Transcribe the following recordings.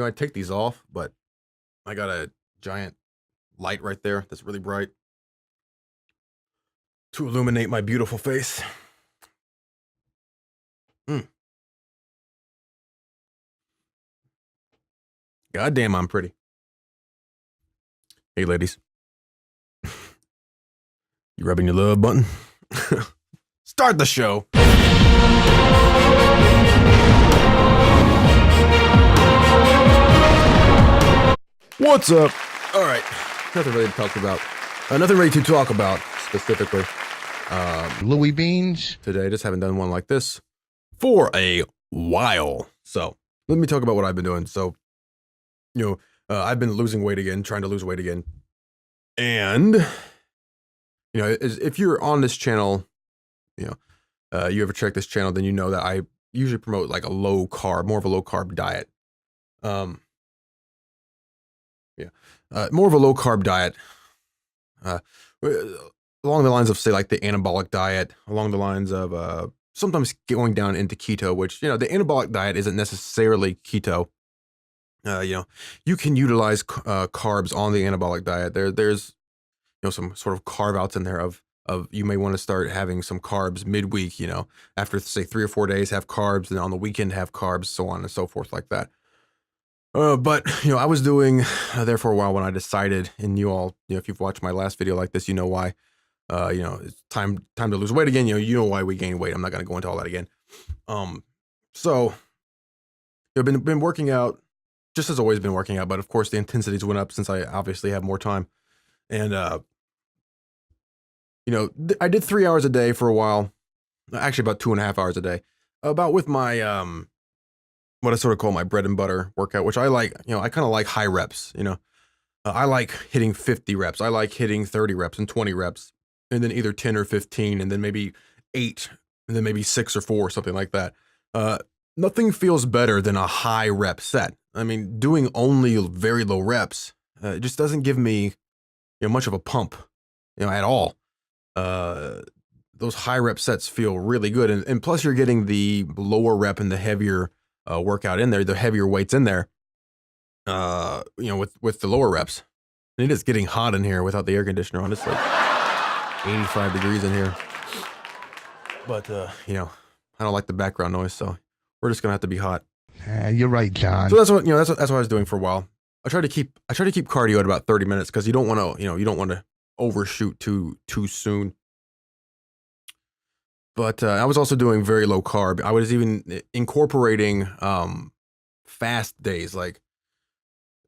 I take these off, but I got a giant light right there that's really bright to illuminate my beautiful face. God damn, I'm pretty. Hey, ladies. You rubbing your love button? Start the show. What's up? All right. Nothing really to talk about. Nothing really to talk about specifically. Louis Beans. Today, just haven't done one like this for a while. So let me talk about what I've been doing. So, I've been losing weight again, trying to lose weight again. And, if you're on this channel, you ever check this channel, then you know that I usually promote like more of a low carb diet. More of a low carb diet. Along the lines of, say, like the anabolic diet, along the lines of sometimes going down into keto, which, the anabolic diet isn't necessarily keto. You can utilize carbs on the anabolic diet. There's some sort of carve outs in there of you may want to start having some carbs midweek, after say 3 or 4 days have carbs, and on the weekend have carbs, so on and so forth like that. But I was doing there for a while when I decided, and you all, if you've watched my last video like this, you know why. It's time to lose weight again. You know why we gain weight. I'm not going to go into all that again. So I've been working out, just as always been working out, but of course the intensities went up since I obviously have more time. And I did 3 hours a day for a while, actually about 2.5 hours a day, about with my what I sort of call my bread and butter workout, which I like. I kind of like high reps. I like hitting 50 reps. I like hitting 30 reps and 20 reps, and then either 10 or 15, and then maybe 8, and then maybe 6 or 4, something like that. Nothing feels better than a high rep set. I mean, doing only very low reps, it just doesn't give me, much of a pump, at all. Those high rep sets feel really good, and plus you're getting the lower rep and the heavier workout in there, the heavier weights in there. With the lower reps. And it is getting hot in here without the air conditioner on. It's like 85 degrees in here. But I don't like the background noise, so we're just gonna have to be hot. You're right, John. So that's what I was doing for a while. I try to keep cardio at about 30 minutes because you don't want to overshoot too soon. But I was also doing very low carb. I was even incorporating fast days, like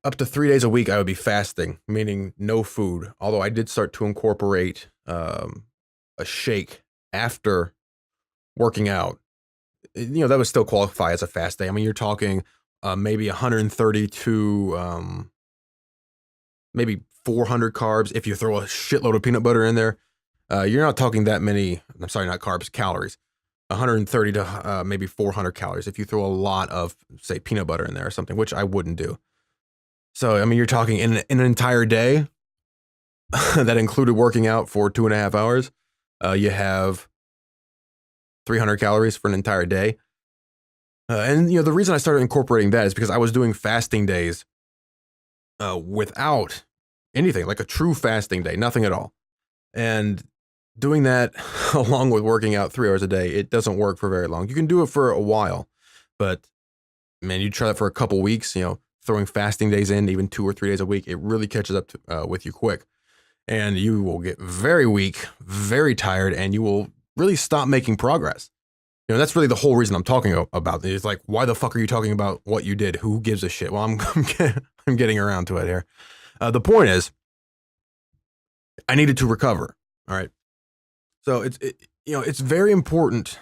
up to 3 days a week. I would be fasting, meaning no food. Although I did start to incorporate a shake after working out. That would still qualify as a fast day. I mean, you're talking maybe 130 to maybe 400 carbs if you throw a shitload of peanut butter in there. You're not talking that many. I'm sorry, not carbs, calories. 130 to maybe 400 calories if you throw a lot of, say, peanut butter in there or something, which I wouldn't do. So, I mean, you're talking in an entire day that included working out for 2.5 hours. You have 300 calories for an entire day. And the reason I started incorporating that is because I was doing fasting days without anything, like a true fasting day, nothing at all. And doing that along with working out 3 hours a day, it doesn't work for very long. You can do it for a while, but man, you try that for a couple weeks, throwing fasting days in, even 2 or 3 days a week, it really catches up with you quick. And you will get very weak, very tired, and you will really stop making progress. That's really the whole reason I'm talking about it. It's like, why the fuck are you talking about what you did? Who gives a shit? Well, I'm getting around to it here. The point is, I needed to recover. All right. So it's very important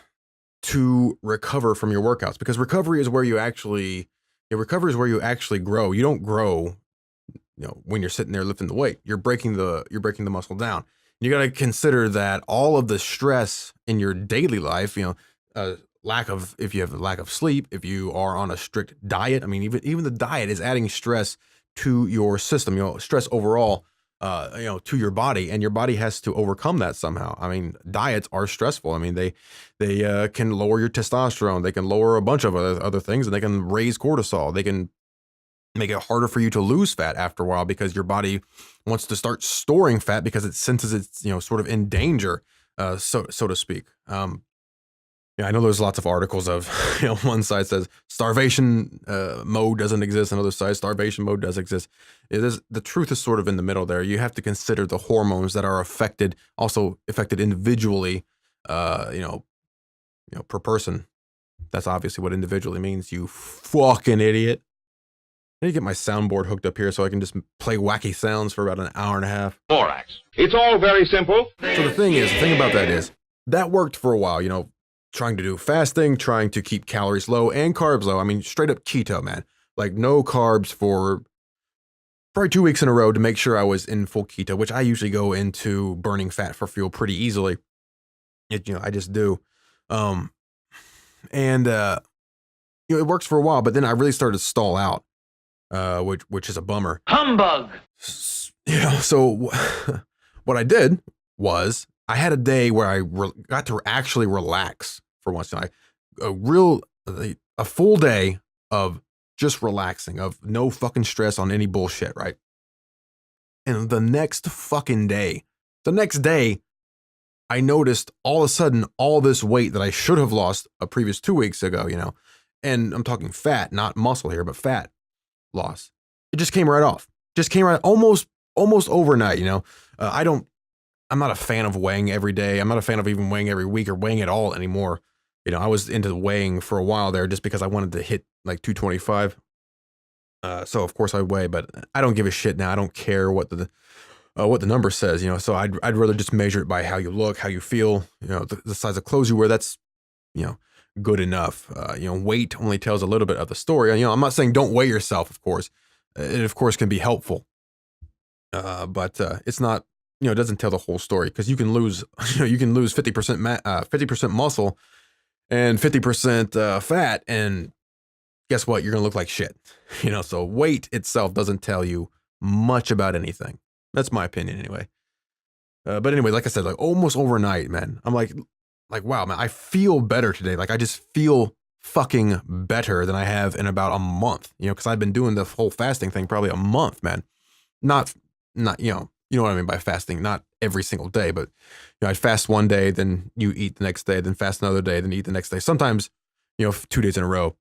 to recover from your workouts, because recovery is where you actually grow. You don't grow, when you're sitting there lifting the weight. You're breaking the muscle down. You got to consider that all of the stress in your daily life, if you have a lack of sleep, if you are on a strict diet, I mean, even the diet is adding stress to your system, stress overall, to your body, and your body has to overcome that somehow. I mean, diets are stressful. I mean, they can lower your testosterone. They can lower a bunch of other things, and they can raise cortisol. They can make it harder for you to lose fat after a while because your body wants to start storing fat because it senses it's, sort of in danger, so to speak. Yeah, I know there's lots of articles of, one side says starvation mode doesn't exist, another side starvation mode does exist. The truth is sort of in the middle there. You have to consider the hormones that are also affected individually, per person. That's obviously what individually means, you fucking idiot. I need to get my soundboard hooked up here so I can just play wacky sounds for about an hour and a half. Borax. It's all very simple. So the thing about that is, that worked for a while, trying to do fasting, trying to keep calories low and carbs low. I mean, straight up keto, man. Like no carbs for probably 2 weeks in a row to make sure I was in full keto, which I usually go into burning fat for fuel pretty easily. I just do. It works for a while, but then I really started to stall out, which is a bummer. Humbug. So what I did was I had a day where I got to actually relax for once. A full day of just relaxing, of no fucking stress on any bullshit, right? And the next day, I noticed all of a sudden all this weight that I should have lost a previous 2 weeks ago, and I'm talking fat, not muscle here, but fat loss. It just came right off. Just came right almost overnight, I'm not a fan of weighing every day. I'm not a fan of even weighing every week or weighing at all anymore. I was into weighing for a while there just because I wanted to hit like 225. So of course I weigh, but I don't give a shit now. I don't care what the number says, so I'd rather just measure it by how you look, how you feel, the size of clothes you wear. That's, good enough. Weight only tells a little bit of the story. I'm not saying don't weigh yourself, of course. It of course can be helpful. But it's not, it doesn't tell the whole story, because you can lose 50% muscle and 50% fat, and guess what? You're gonna look like shit. So weight itself doesn't tell you much about anything. That's my opinion anyway. But anyway, like I said, like almost overnight, man, I'm like, wow, man, I feel better today. Like I just feel fucking better than I have in about a month, because I've been doing the whole fasting thing probably a month, man. Not, you know what I mean by fasting, not every single day, but I'd fast one day, then you eat the next day, then fast another day, then eat the next day. Sometimes, 2 days in a row.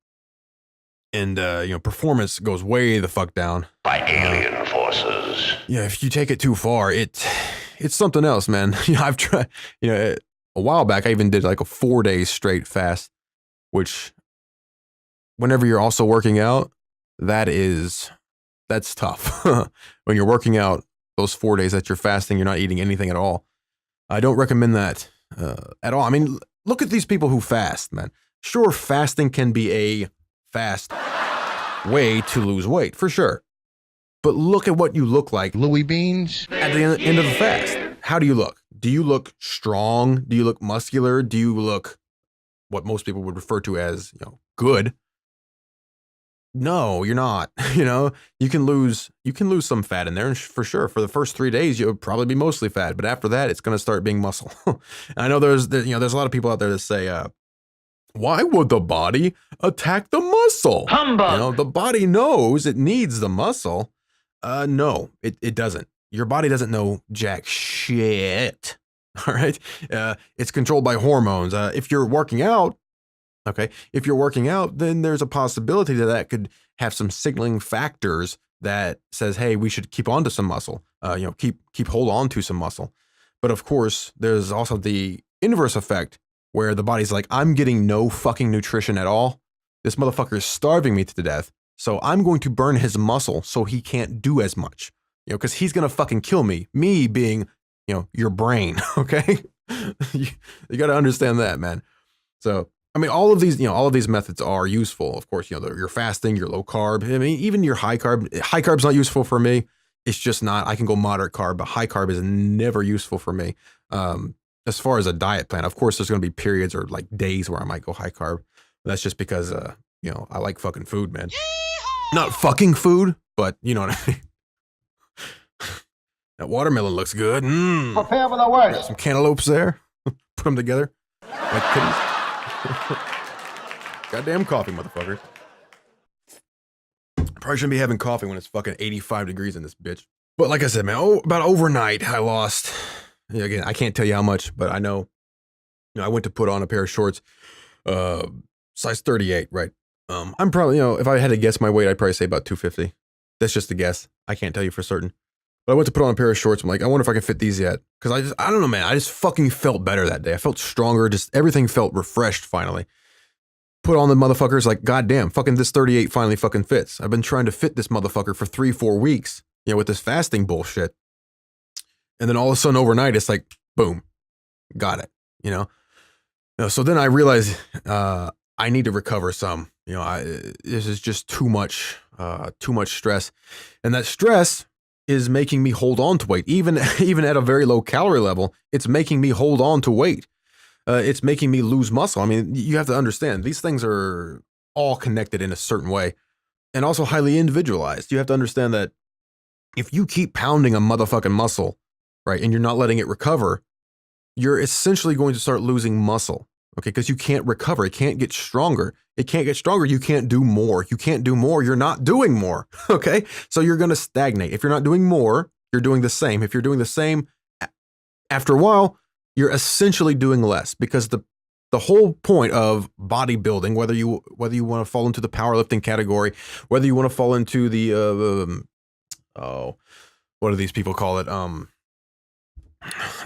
And, performance goes way the fuck down. By alien forces. Yeah, if you take it too far, it's something else, man. I've tried, a while back, I even did like a 4 days straight fast, which whenever you're also working out, that's tough. When you're working out those 4 days that you're fasting, you're not eating anything at all. I don't recommend that at all. I mean, look at these people who fast, man. Sure, fasting can be a fast way to lose weight, for sure. But look at what you look like Louis Beans. at the end of the fast. How do you look? Do you look strong? Do you look muscular? Do you look what most people would refer to as, good? No, you're not. You can lose some fat in there, and for sure. For the first 3 days, you'll probably be mostly fat, but after that, it's going to start being muscle. And I know there's a lot of people out there that say, why would the body attack the muscle? Humbug. The body knows it needs the muscle. No, it doesn't. Your body doesn't know jack shit. All right. It's controlled by hormones. If you're working out, then there's a possibility that could have some signaling factors that says, hey, we should keep on to some muscle, keep hold on to some muscle. But of course, there's also the inverse effect where the body's like, I'm getting no fucking nutrition at all. This motherfucker is starving me to death. So I'm going to burn his muscle so he can't do as much, because he's going to fucking kill me. Me being, your brain. Okay. You got to understand that, man. So, I mean, all of these methods are useful. Of course, your fasting, your low carb. I mean, even your high carb's not useful for me. It's just not. I can go moderate carb, but high carb is never useful for me. As far as a diet plan, of course, there's going to be periods or like days where I might go high carb. That's just because, I like fucking food, man. Not fucking food, but you know what I mean. That watermelon looks good. Prepare for the worst. Got some cantaloupes there. Put them together like kitties. Goddamn coffee, motherfucker. Probably shouldn't be having coffee when it's fucking 85 degrees in this bitch. But like I said, man, about overnight, I lost, again, I can't tell you how much, but I know, I went to put on a pair of shorts, size 38, right? I'm probably, if I had to guess my weight, I'd probably say about 250. That's just a guess. I can't tell you for certain. But I went to put on a pair of shorts. I'm like, I wonder if I can fit these yet. Because I don't know, man. I just fucking felt better that day. I felt stronger. Just everything felt refreshed finally. Put on the motherfuckers like, goddamn, fucking this 38 finally fucking fits. I've been trying to fit this motherfucker for 3-4 weeks, with this fasting bullshit. And then all of a sudden overnight, it's like, boom, got it, So then I realized I need to recover some. This is just too much stress. And that stress is making me hold on to weight. Even at a very low calorie level, it's making me hold on to weight. It's making me lose muscle. I mean, you have to understand, these things are all connected in a certain way and also highly individualized. You have to understand that if you keep pounding a motherfucking muscle, right, and you're not letting it recover, you're essentially going to start losing muscle, okay? Because you can't recover. It can't get stronger. It can't get stronger. You can't do more. You can't do more. You're not doing more, okay? So you're going to stagnate. If you're not doing more, you're doing the same. If you're doing the same, after a while, you're essentially doing less, because the whole point of bodybuilding, whether you want to fall into the powerlifting category, whether you want to fall into the what do these people call it?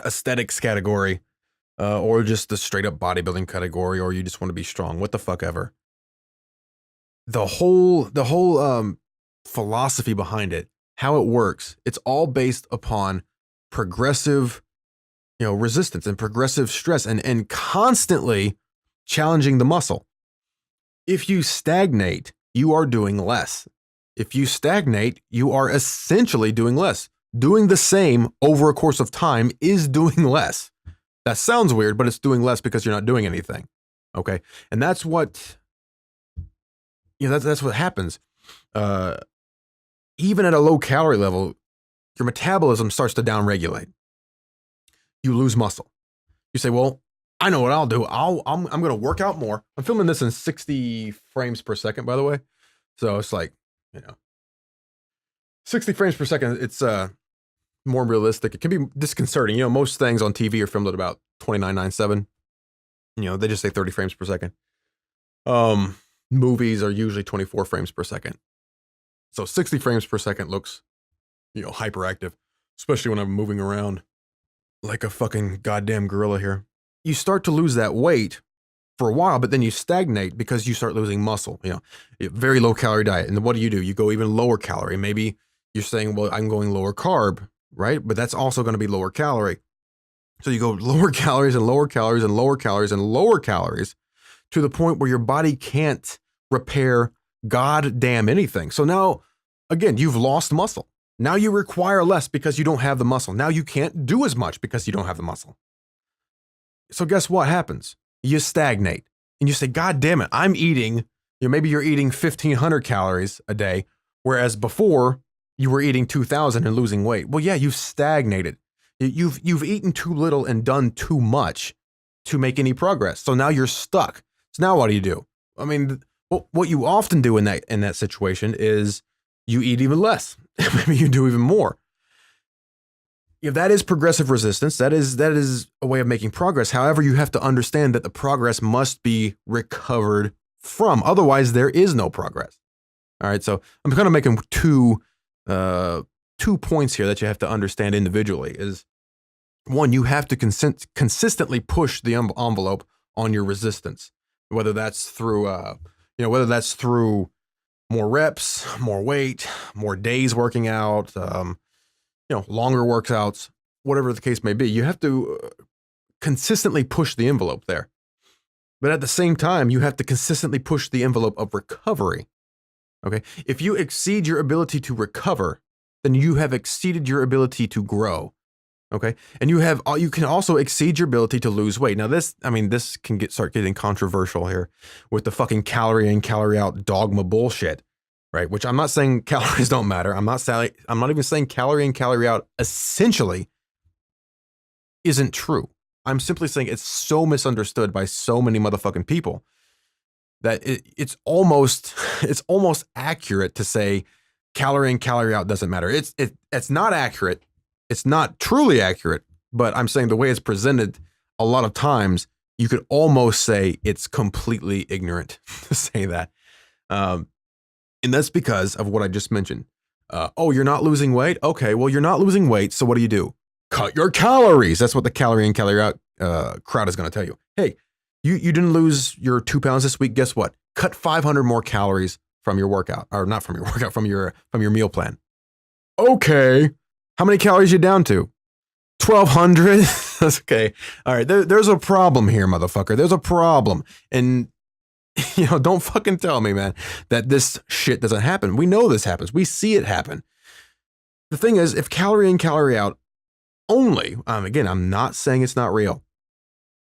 Aesthetics category, or just the straight up bodybuilding category, or you just want to be strong, what the fuck ever. The whole philosophy behind it, how it works, it's all based upon progressive resistance and progressive stress and constantly challenging the muscle. If you stagnate, you are doing less. If you stagnate, you are essentially doing less. Doing the same over a course of time is doing less. That sounds weird, but it's doing less because you're not doing anything. Okay. And that's what, that's what happens. Even at a low calorie level, your metabolism starts to downregulate. You lose muscle. You say, well, I know what I'll do. I'm going to work out more. I'm filming this in 60 frames per second, by the way. So it's like, 60 frames per second. It's more realistic. It can be disconcerting. Most things on TV are filmed at about 29.97. They just say 30 frames per second. Movies are usually 24 frames per second. So 60 frames per second looks, hyperactive, especially when I'm moving around like a fucking goddamn gorilla here. You start to lose that weight for a while, but then you stagnate because you start losing muscle, very low calorie diet. And then what do? You go even lower calorie. Maybe you're saying, well, I'm going lower carb, right? But that's also going to be lower calorie. So you go lower calories and lower calories and lower calories and lower calories to the point where your body can't repair goddamn anything. So now, again, you've lost muscle. Now you require less because you don't have the muscle. Now you can't do as much because you don't have the muscle. So guess what happens? You stagnate and you say, God damn it, I'm eating, maybe you're eating 1,500 calories a day, whereas before you were eating 2,000 and losing weight. Well, yeah, you've stagnated. You've eaten too little and done too much to make any progress. So now you're stuck. So now what do? I mean, what you often do in that situation is you eat even less. Maybe you do even more. If that is progressive resistance, that is a way of making progress. However, you have to understand that the progress must be recovered from. Otherwise, there is no progress. All right. So I'm kind of making two points here that you have to understand individually. Is one, you have to consistently push the envelope on your resistance, whether that's through more reps, more weight, more days working out, longer workouts, whatever the case may be. You have to consistently push the envelope there. But at the same time, you have to consistently push the envelope of recovery. Okay? If you exceed your ability to recover, then you have exceeded your ability to grow. Okay? And you can also exceed your ability to lose weight. Now this can start getting controversial here with the fucking calorie in, calorie out dogma bullshit, right? Which I'm not saying calories don't matter. I'm not even saying calorie in, calorie out essentially isn't true. I'm simply saying it's so misunderstood by so many motherfucking people. that it's almost accurate to say calorie in, calorie out doesn't matter. It's not accurate. It's not truly accurate, but I'm saying the way it's presented a lot of times, you could almost say it's completely ignorant to say that. And that's because of what I just mentioned. Oh, you're not losing weight? Okay, well, you're not losing weight, so what do? Cut your calories. That's what the calorie in, calorie out crowd is going to tell you. Hey, you didn't lose your 2 pounds this week. Guess what? Cut 500 more calories from your workout, or not from your workout, from your meal plan. Okay, how many calories you down to? 1,200. Okay, all right. There's a problem here, motherfucker. There's a problem, and don't fucking tell me, man, that this shit doesn't happen. We know this happens. We see it happen. The thing is, if calorie in, calorie out only, again, I'm not saying it's not real,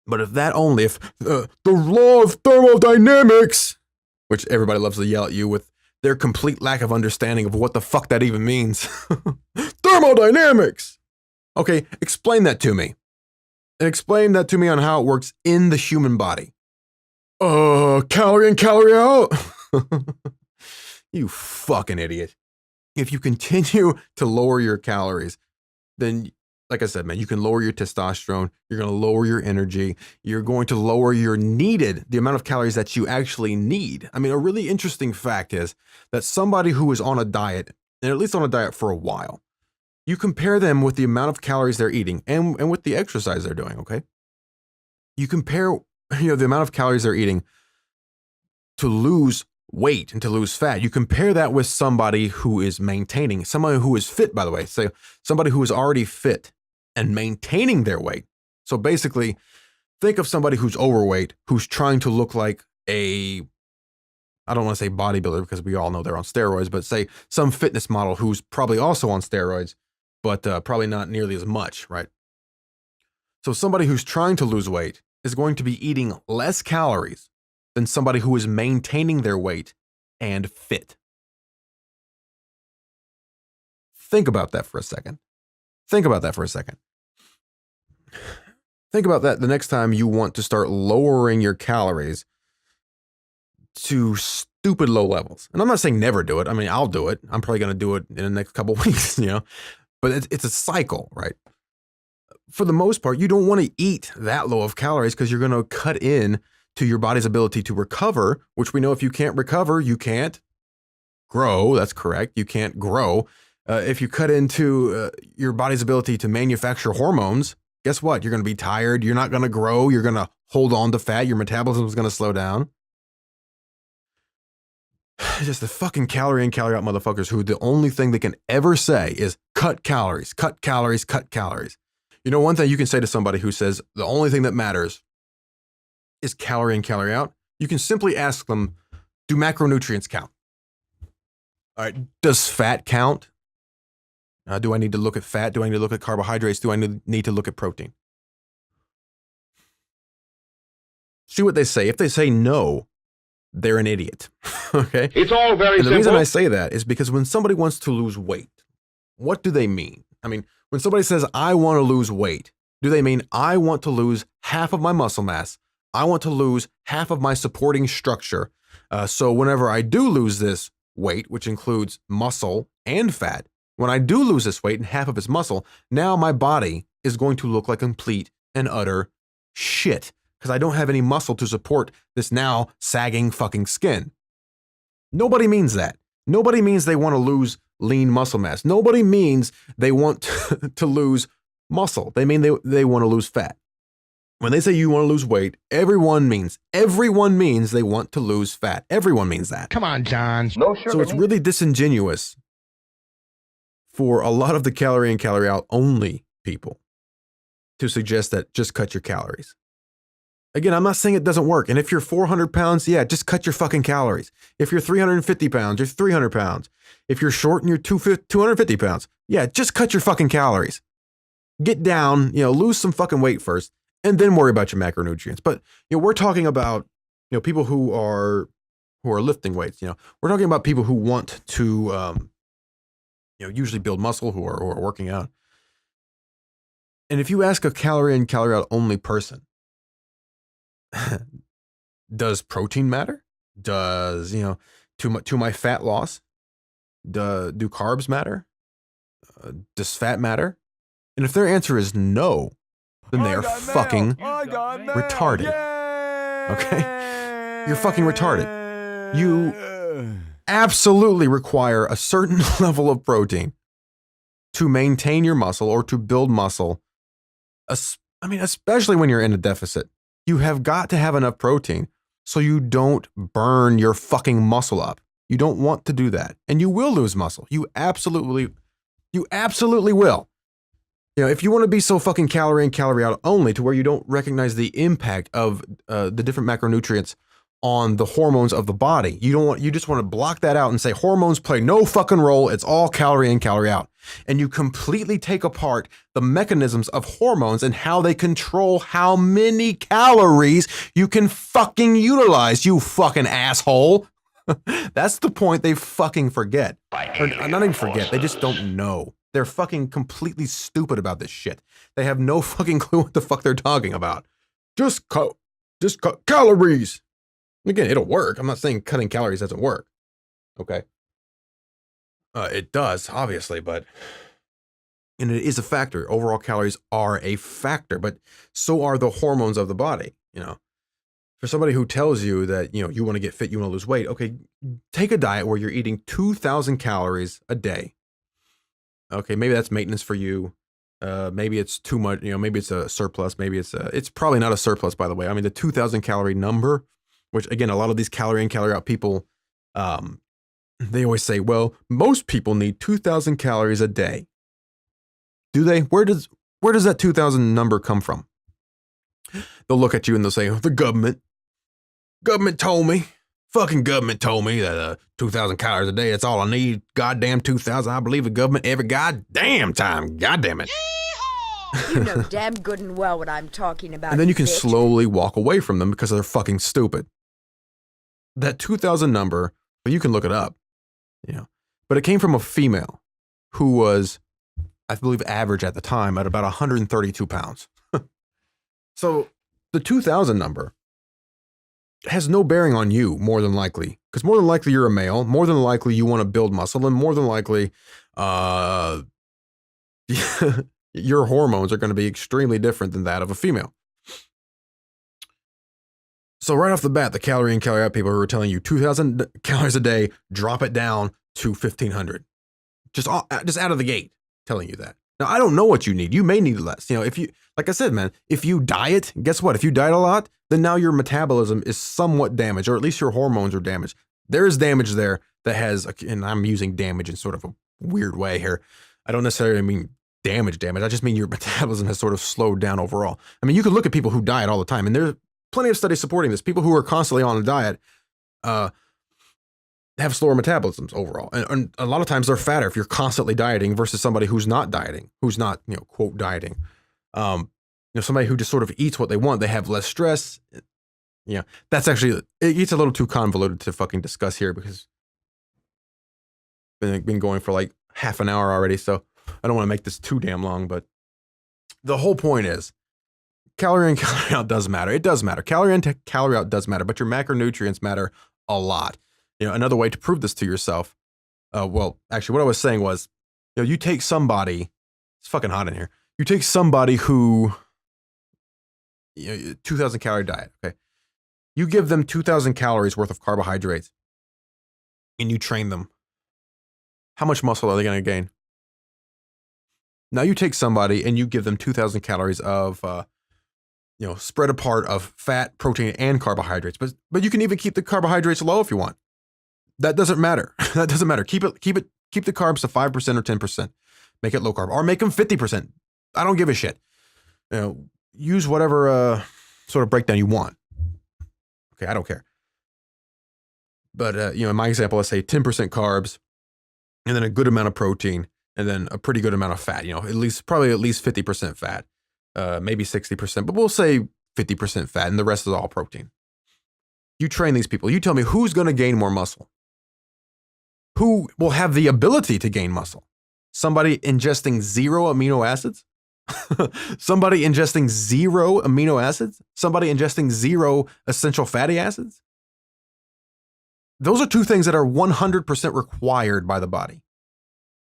but if the law of thermodynamics, which everybody loves to yell at you with their complete lack of understanding of what the fuck that even means. Thermodynamics. Okay, explain that to me. And explain that to me on how it works in the human body. Calorie in, calorie out? You fucking idiot. If you continue to lower your calories, then, like I said, man, you can lower your testosterone. You're going to lower your energy. You're going to lower the amount of calories that you actually need. I mean, a really interesting fact is that somebody who is on a diet, and at least on a diet for a while, you compare them with the amount of calories they're eating and with the exercise they're doing, okay? You compare, the amount of calories they're eating to lose weight and to lose fat. You compare that with somebody who is maintaining, somebody who is fit, by the way, say somebody who is already fit and maintaining their weight. So basically, think of somebody who's overweight, who's trying to look like I don't want to say bodybuilder because we all know they're on steroids, but say some fitness model who's probably also on steroids, but probably not nearly as much, right? So somebody who's trying to lose weight is going to be eating less calories than somebody who is maintaining their weight and fit. Think about that for a second. Think about that the next time you want to start lowering your calories to stupid low levels. And I'm not saying never do it. I mean, I'll do it. I'm probably going to do it in the next couple of weeks, but it's a cycle, right? For the most part, you don't want to eat that low of calories because you're going to cut in to your body's ability to recover, which we know if you can't recover, you can't grow. That's correct. You can't grow. If you cut into your body's ability to manufacture hormones, guess what? You're going to be tired. You're not going to grow. You're going to hold on to fat. Your metabolism is going to slow down. Just the fucking calorie in, calorie out motherfuckers who the only thing they can ever say is cut calories, cut calories, cut calories. One thing you can say to somebody who says the only thing that matters is calorie in, calorie out, you can simply ask them, do macronutrients count? All right, does fat count? Do I need to look at fat? Do I need to look at carbohydrates? Do I need to look at protein? See what they say. If they say no, they're an idiot. Okay? It's all very and the simple. reason I say that is because when somebody wants to lose weight, what do they mean? I mean, when somebody says, I want to lose weight, do they mean I want to lose half of my muscle mass? I want to lose half of my supporting structure. So whenever I do lose this weight, which includes muscle and fat, when I do lose this weight and half of it's muscle, now my body is going to look like complete and utter shit because I don't have any muscle to support this now sagging fucking skin. Nobody means that. Nobody means they want to lose lean muscle mass. Nobody means they want to lose muscle. They mean they want to lose fat. When they say you want to lose weight, everyone means they want to lose fat. Everyone means that. Come on, John. No sugar. So it's really disingenuous for a lot of the calorie in, calorie out only people to suggest that just cut your calories. Again, I'm not saying it doesn't work. And if you're 400 pounds, yeah, just cut your fucking calories. If you're 350 pounds, you're 300 pounds. If you're short and you're 250 pounds, yeah, just cut your fucking calories. Get down, lose some fucking weight first, and then worry about your macronutrients. But, we're talking about, people who are lifting weights. We're talking about people who want to, usually build muscle, who are working out. And if you ask a calorie in, calorie out only person, does protein matter? Does, to my fat loss, do carbs matter? Does fat matter? And if their answer is no, then they are fucking retarded. Okay? You're fucking retarded. You absolutely require a certain level of protein to maintain your muscle or to build muscle. Especially when you're in a deficit. You have got to have enough protein so you don't burn your fucking muscle up. You don't want to do that. And you will lose muscle. You absolutely will. If you want to be so fucking calorie in, calorie out only to where you don't recognize the impact of the different macronutrients on the hormones of the body, you just want to block that out and say hormones play no fucking role. It's all calorie in, calorie out. And you completely take apart the mechanisms of hormones and how they control how many calories you can fucking utilize, you fucking asshole. That's the point they fucking forget. Or not even forget, they just don't know. They're fucking completely stupid about this shit. They have no fucking clue what the fuck they're talking about. Just cut calories. Again, it'll work. I'm not saying cutting calories doesn't work. Okay. It does, obviously, and it is a factor. Overall calories are a factor, but so are the hormones of the body. For somebody who tells you that, you want to get fit, you want to lose weight. Okay. Take a diet where you're eating 2,000 calories a day. Okay. Maybe that's maintenance for you. Maybe it's too much, maybe it's a surplus. Maybe it's probably not a surplus, by the way. I mean, the 2,000 calorie number, which again, a lot of these calorie in, calorie out people, they always say, well, most people need 2,000 calories a day. Do they? Where does that 2,000 number come from? They'll look at you and they'll say, the government told me, fucking government told me that 2,000 calories a day, that's all I need. Goddamn 2,000. I believe the government every goddamn time. Goddamn it. You know damn good and well what I'm talking about. And then you can bitch. slowly walk away from them because they're fucking stupid. That 2,000 number, well, you can look it up, but it came from a female who was, I believe, average at the time at about 132 pounds. So the 2,000 number has no bearing on you, more than likely, because more than likely you're a male, more than likely you want to build muscle, and more than likely your hormones are going to be extremely different than that of a female. So right off the bat, the calorie in, calorie out people who are telling you 2,000 calories a day, drop it down to 1,500. Just out of the gate telling you that. Now, I don't know what you need. You may need less. If you, like I said, man, if you diet, guess what? If you diet a lot, then now your metabolism is somewhat damaged, or at least your hormones are damaged. There is damage there that has, and I'm using damage in sort of a weird way here. I don't necessarily mean damage. I just mean your metabolism has sort of slowed down overall. I mean, you can look at people who diet all the time, and there's plenty of studies supporting this. People who are constantly on a diet have slower metabolisms overall. And a lot of times they're fatter if you're constantly dieting versus somebody who's not dieting, who's not, quote, dieting. Somebody who just sort of eats what they want, they have less stress. That's actually, it gets a little too convoluted to fucking discuss here because been going for like half an hour already. So I don't want to make this too damn long, but the whole point is calorie in, calorie out does matter. It does matter. Calorie in, calorie out does matter, but your macronutrients matter a lot. Another way to prove this to yourself. Well, actually, what I was saying was, you take somebody, it's fucking hot in here. You take somebody who, 2,000 calorie diet, okay? You give them 2,000 calories worth of carbohydrates and you train them. How much muscle are they going to gain? Now you take somebody and you give them 2,000 calories of, spread apart of fat, protein, and carbohydrates. But you can even keep the carbohydrates low if you want. That doesn't matter. That doesn't matter. Keep the carbs to 5% or 10%. Make it low carb, or make them 50%. I don't give a shit. Use whatever sort of breakdown you want. Okay, I don't care. But in my example, let's say 10% carbs, and then a good amount of protein, and then a pretty good amount of fat. Probably at least 50% fat, maybe 60%, but we'll say 50% fat, and the rest is all protein. You train these people. You tell me who's going to gain more muscle. Who will have the ability to gain muscle? Somebody ingesting 0 amino acids? Somebody ingesting 0 amino acids? Somebody ingesting 0 essential fatty acids? Those are two things that are 100% required by the body.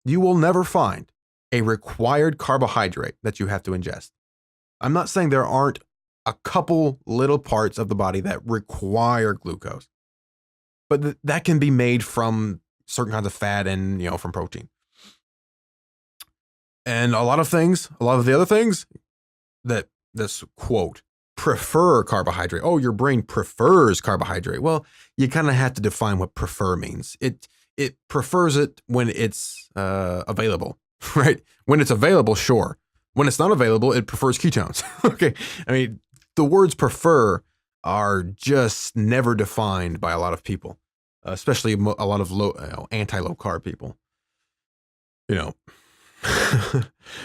You will never find a required carbohydrate that you have to ingest. I'm not saying there aren't a couple little parts of the body that require glucose, but that can be made from certain kinds of fat and, from protein. And a lot of the other things that this quote, prefer carbohydrate. Oh, your brain prefers carbohydrate. Well, you kind of have to define what prefer means. It prefers it when it's available, right? When it's available, sure. When it's not available, it prefers ketones. Okay. I mean, the words prefer are just never defined by a lot of people, especially a lot of anti-low carb people.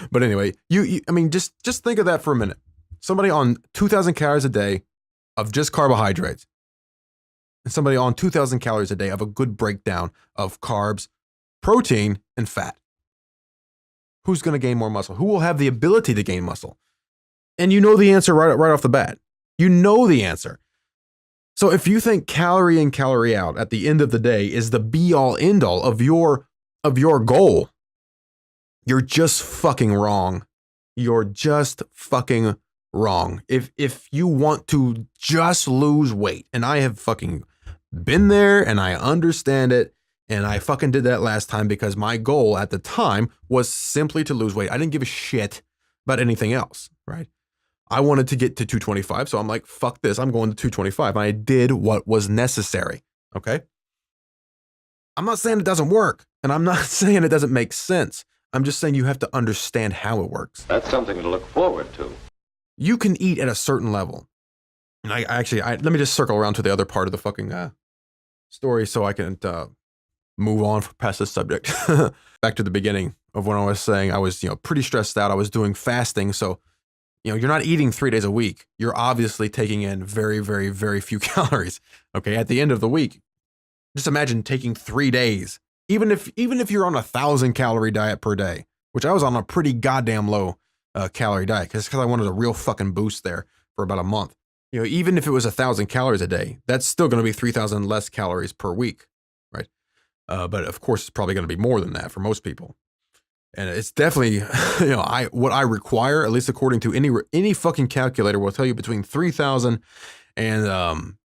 But anyway, I mean, just think of that for a minute. Somebody on 2,000 calories a day of just carbohydrates, and somebody on 2,000 calories a day of a good breakdown of carbs, protein, and fat. Who's going to gain more muscle? Who will have the ability to gain muscle? And you know the answer right off the bat. You know the answer. So if you think calorie in, calorie out at the end of the day is the be all end all of your goal, you're just fucking wrong. You're just fucking wrong. If you want to just lose weight, and I have fucking been there and I understand it, and I fucking did that last time because my goal at the time was simply to lose weight. I didn't give a shit about anything else, right? I wanted to get to 225, so I'm like, fuck this, I'm going to 225. And I did what was necessary, okay? I'm not saying it doesn't work, and I'm not saying it doesn't make sense. I'm just saying you have to understand how it works. That's something to look forward to. You can eat at a certain level. And I let me just circle around to the other part of the fucking story so I can move on past this subject. Back to the beginning of when I was saying I was, pretty stressed out. I was doing fasting. So, you're not eating 3 days a week. You're obviously taking in very, very, very few calories. Okay. At the end of the week, just imagine taking 3 days. Even if you're on a 1,000 calorie diet per day, which I was on a pretty goddamn low calorie diet because I wanted a real fucking boost there for about a month. Even if it was 1,000 calories a day, that's still going to be 3,000 less calories per week, right? But of course, it's probably going to be more than that for most people. And it's definitely, what I require, at least according to any fucking calculator, will tell you between 3,000 and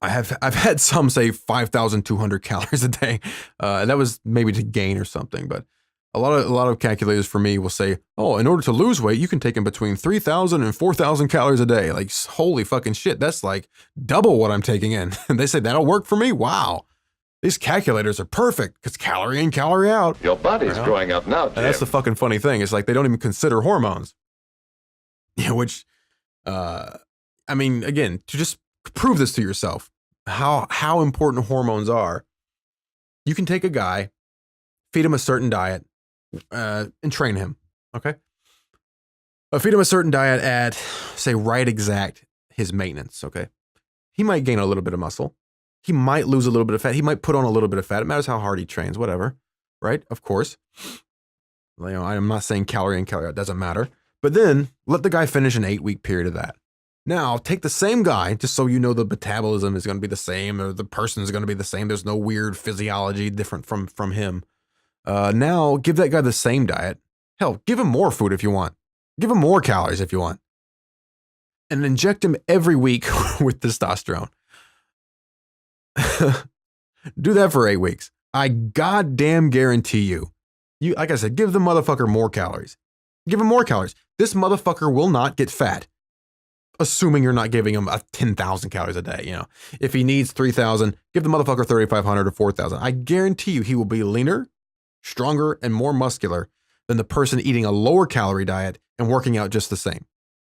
I've had some say 5,200 calories a day. That was maybe to gain or something, but a lot of calculators for me will say, oh, in order to lose weight, you can take in between 3,000 and 4,000 calories a day. Like, holy fucking shit, that's like double what I'm taking in. And they say that'll work for me. Wow, these calculators are perfect because calorie in, calorie out. Your body's growing up now, Jim. And that's the fucking funny thing. It's like they don't even consider hormones. Which, I mean, again, to just prove this to yourself, how important hormones are. You can take a guy, feed him a certain diet, and train him. Okay. Feed him a certain diet at, say, right exact his maintenance. Okay. He might gain a little bit of muscle. He might lose a little bit of fat. He might put on a little bit of fat. It matters how hard he trains, whatever. Right. Of course. I'm not saying calorie in, calorie out, doesn't matter. But then let the guy finish an 8-week period of that. Now take the same guy, just so you know the metabolism is going to be the same, or the person is going to be the same. There's no weird physiology different from him. Now give that guy the same diet. Hell, give him more food if you want. Give him more calories if you want. And inject him every week with testosterone. Do that for 8 weeks. I goddamn guarantee you, like I said, give the motherfucker more calories. Give him more calories. This motherfucker will not get fat. Assuming you're not giving him 10,000 calories a day, If he needs 3,000, give the motherfucker 3,500 or 4,000. I guarantee you he will be leaner, stronger, and more muscular than the person eating a lower calorie diet and working out just the same.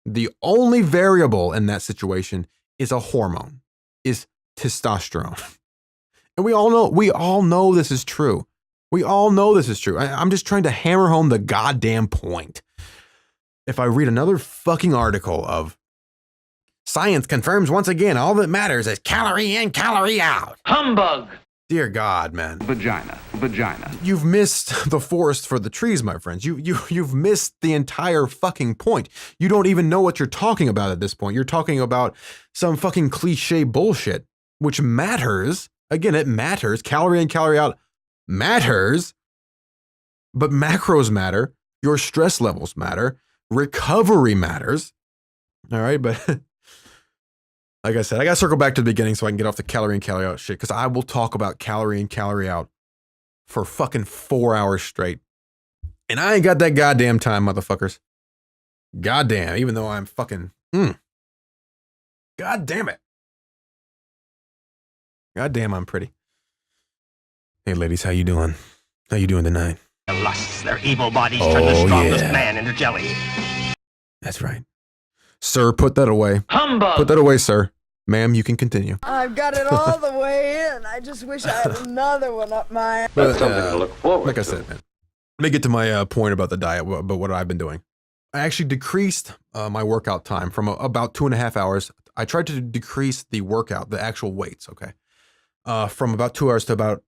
The only variable in that situation is a hormone, is testosterone. And we all know this is true. We all know this is true. I'm just trying to hammer home the goddamn point. If I read another fucking article of science confirms once again all that matters is calorie in, calorie out. Humbug! Dear God, man. Vagina. You've missed the forest for the trees, my friends. You've missed the entire fucking point. You don't even know what you're talking about at this point. You're talking about some fucking cliche bullshit, which matters. Again, it matters. Calorie in, calorie out matters, but macros matter. Your stress levels matter. Recovery matters. All right, but like I said, I got to circle back to the beginning so I can get off the calorie in, calorie out shit, because I will talk about calorie in, calorie out for fucking 4 hours straight. And I ain't got that goddamn time, motherfuckers. Goddamn, even though I'm fucking, God damn it. God damn, I'm pretty. Hey, ladies, how you doing? How you doing tonight? The lusts, their evil bodies turn the strongest man into jelly. That's right. Sir, put that away. Humbug! Put that away, sir. Ma'am, you can continue. I've got it all the way in. I just wish I had another one up my... That's something to look forward like I to. said, man. Let me get to my point about the diet, about what I've been doing. I actually decreased my workout time from about 2.5 hours. I tried to decrease the workout, the actual weights, okay, from about 2 hours to about,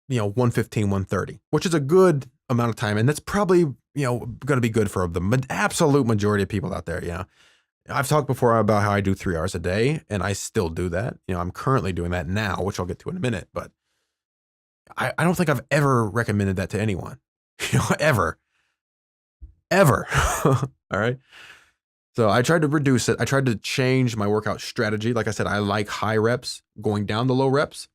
115, 130, which is a good amount of time. And that's probably, going to be good for the absolute majority of people out there, I've talked before about how I do 3 hours a day, and I still do that. I'm currently doing that now, which I'll get to in a minute, but I don't think I've ever recommended that to anyone, ever. All right. So I tried to reduce it. I tried to change my workout strategy. Like I said, I like high reps, going down to low reps.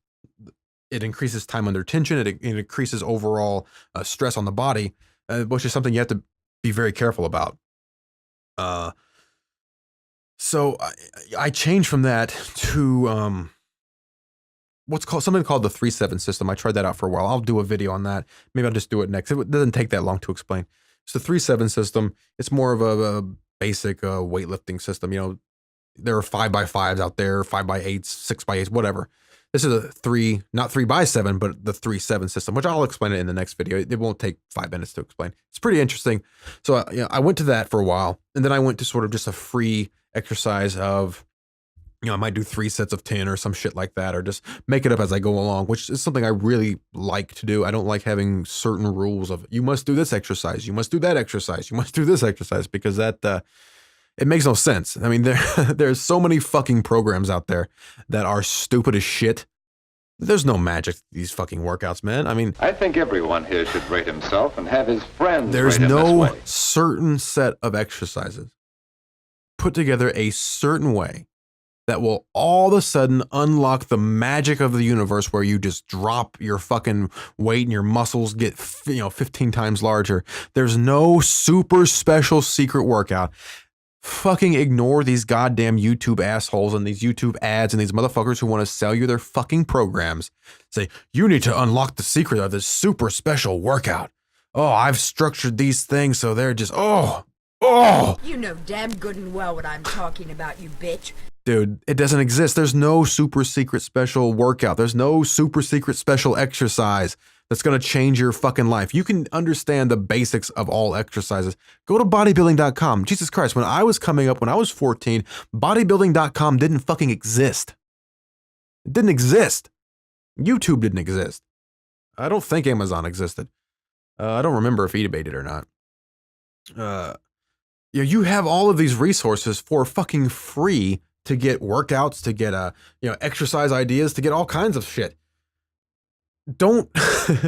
It increases time under tension. It increases overall stress on the body, which is something you have to be very careful about. So I changed from that to something called the 3-7 system. I tried that out for a while. I'll do a video on that. Maybe I'll just do it next. It doesn't take that long to explain. It's the 3-7 system. It's more of a basic weightlifting system. There are 5x5s out there, 5x8s, 6x8s, whatever. This is a not 3x7, but the 3-7 system, which I'll explain it in the next video. It won't take 5 minutes to explain. It's pretty interesting. So I went to that for a while, and then I went to sort of just a free exercise of, I might do 3 sets of 10 or some shit like that, or just make it up as I go along, which is something I really like to do. I don't like having certain rules of, you must do this exercise, you must do that exercise, you must do this exercise, because that, it makes no sense. I mean, there's so many fucking programs out there that are stupid as shit. There's no magic to these fucking workouts, man. I mean, I think everyone here should rate himself and have his friends there's rate him no this way. certain set of exercises put together a certain way that will all of a sudden unlock the magic of the universe, where you just drop your fucking weight and your muscles get 15 times larger. There's no super special secret workout. Fucking ignore these goddamn YouTube assholes and these YouTube ads and these motherfuckers who want to sell you their fucking programs. Say, you need to unlock the secret of this super special workout. Oh, I've structured these things so they're just, oh. You know damn good and well what I'm talking about, you bitch. Dude, it doesn't exist. There's no super secret special workout. There's no super secret special exercise that's going to change your fucking life. You can understand the basics of all exercises. Go to bodybuilding.com. Jesus Christ, when I was coming up, when I was 14, bodybuilding.com didn't fucking exist. It didn't exist. YouTube didn't exist. I don't think Amazon existed. I don't remember if eBay did or not. You have all of these resources for fucking free to get workouts, to get exercise ideas, to get all kinds of shit. Don't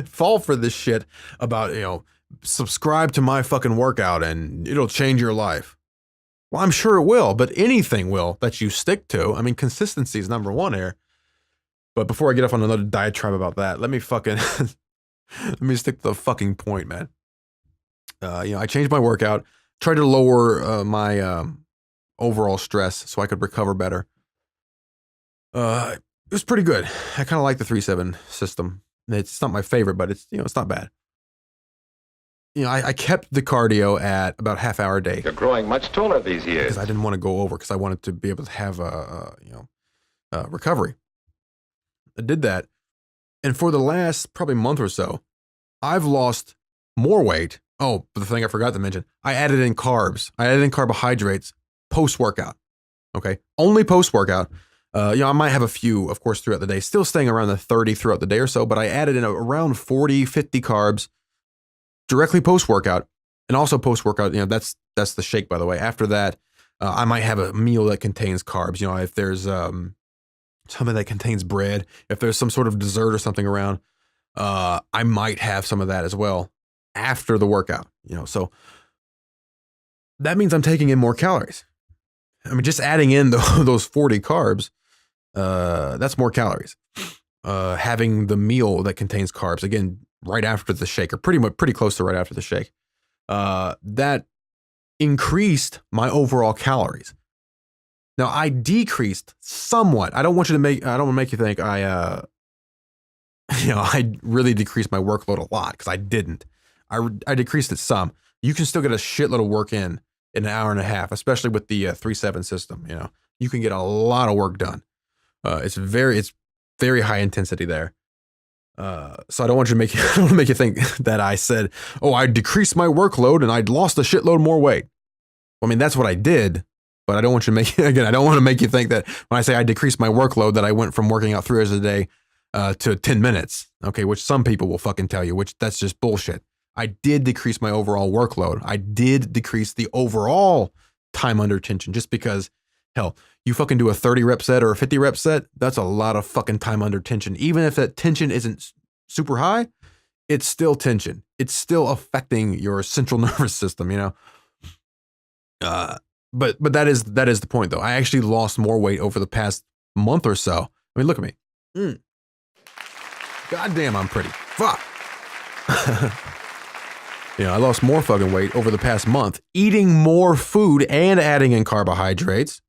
fall for this shit about, subscribe to my fucking workout and it'll change your life. Well, I'm sure it will, but anything will that you stick to. I mean, consistency is number one here. But before I get off on another diatribe about that, let me fucking, let me stick to the fucking point, man. I changed my workout, tried to lower my overall stress so I could recover better. It was pretty good. I kind of like the 3-7 system. It's not my favorite, but it's not bad. I kept the cardio at about half hour a day. You're growing much taller these years. Because I didn't want to go over, because I wanted to be able to have recovery. I did that. And for the last probably month or so, I've lost more weight. Oh, but the thing I forgot to mention, I added in carbs. I added in carbohydrates post-workout. Okay. Only post-workout. I might have a few, of course, throughout the day, still staying around the 30 throughout the day or so, but I added in around 40, 50 carbs directly post-workout. And also post-workout, that's the shake, by the way. After that, I might have a meal that contains carbs. If there's something that contains bread, if there's some sort of dessert or something around, I might have some of that as well after the workout, so that means I'm taking in more calories. I mean, just adding in those 40 carbs, that's more calories. Having the meal that contains carbs, again, right after the shake, or pretty close to right after the shake, that increased my overall calories. Now, I decreased somewhat. I don't want to make you think I really decreased my workload a lot, because I didn't. I decreased it some. You can still get a shitload of work in an hour and a half, especially with the 3-7 system. You can get a lot of work done. It's very high intensity there. So I don't want to make you think that I said, oh, I decreased my workload and I'd lost a shitload more weight. I mean, that's what I did, but I don't want you to I don't want to make you think that when I say I decreased my workload, that I went from working out 3 hours a day to 10 minutes. Okay. Which some people will fucking tell you, which that's just bullshit. I did decrease my overall workload. I did decrease the overall time under tension, just because, hell, you fucking do a 30 rep set or a 50 rep set, that's a lot of fucking time under tension. Even if that tension isn't super high, it's still tension. It's still affecting your central nervous system, But that is the point, though. I actually lost more weight over the past month or so. I mean, look at me. God damn, I'm pretty. Fuck. I lost more fucking weight over the past month, eating more food and adding in carbohydrates.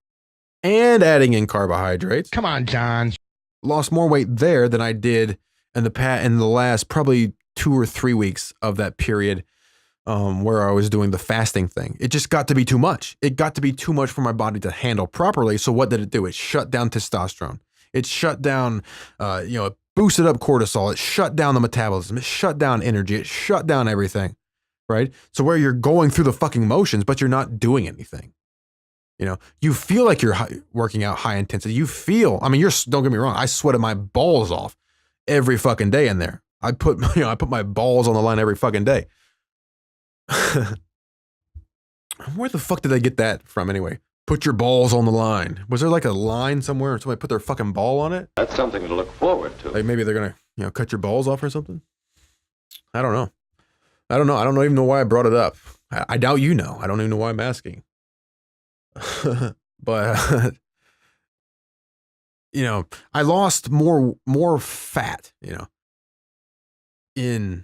Come on, John. Lost more weight there than I did in the last probably 2 or 3 weeks of that period where I was doing the fasting thing. It just got to be too much. It got to be too much for my body to handle properly. So what did it do? It shut down testosterone. It shut down, it boosted up cortisol. It shut down the metabolism. It shut down energy. It shut down everything, right? So where you're going through the fucking motions, but you're not doing anything. You feel like you're working out high intensity. Don't get me wrong, I sweated my balls off every fucking day in there. I put my balls on the line every fucking day. Where the fuck did I get that from anyway? Put your balls on the line. Was there like a line somewhere and somebody put their fucking ball on it? That's something to look forward to. Like maybe they're gonna, cut your balls off or something? I don't know. I don't even know why I brought it up. I doubt you know. I don't even know why I'm asking. But I lost more fat, in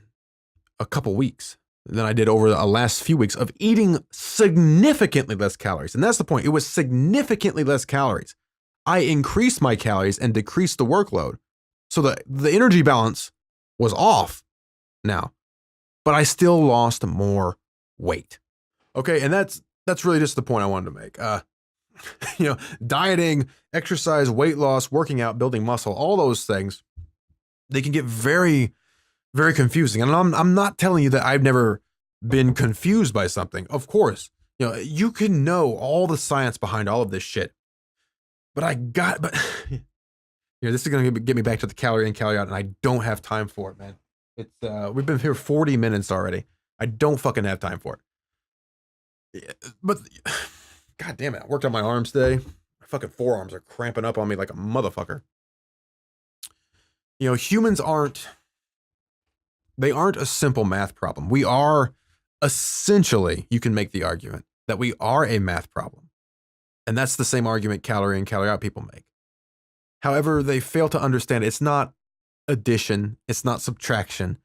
a couple weeks than I did over the last few weeks of eating significantly less calories. And that's the point. It was significantly less calories. I increased my calories and decreased the workload. So the energy balance was off now, but I still lost more weight. Okay. And that's really just the point I wanted to make. Dieting, exercise, weight loss, working out, building muscle, all those things, they can get very, very confusing. And I'm not telling you that I've never been confused by something. Of course, you can know all the science behind all of this shit. But this is going to get me back to the calorie in, calorie out, and I don't have time for it, man. We've been here 40 minutes already. I don't fucking have time for it. But God damn it, I worked on my arms today. My fucking forearms are cramping up on me like a motherfucker. Humans aren't a simple math problem. We are essentially, you can make the argument that we are a math problem. And that's the same argument calorie in, calorie out people make. However, they fail to understand it's not addition, it's not subtraction.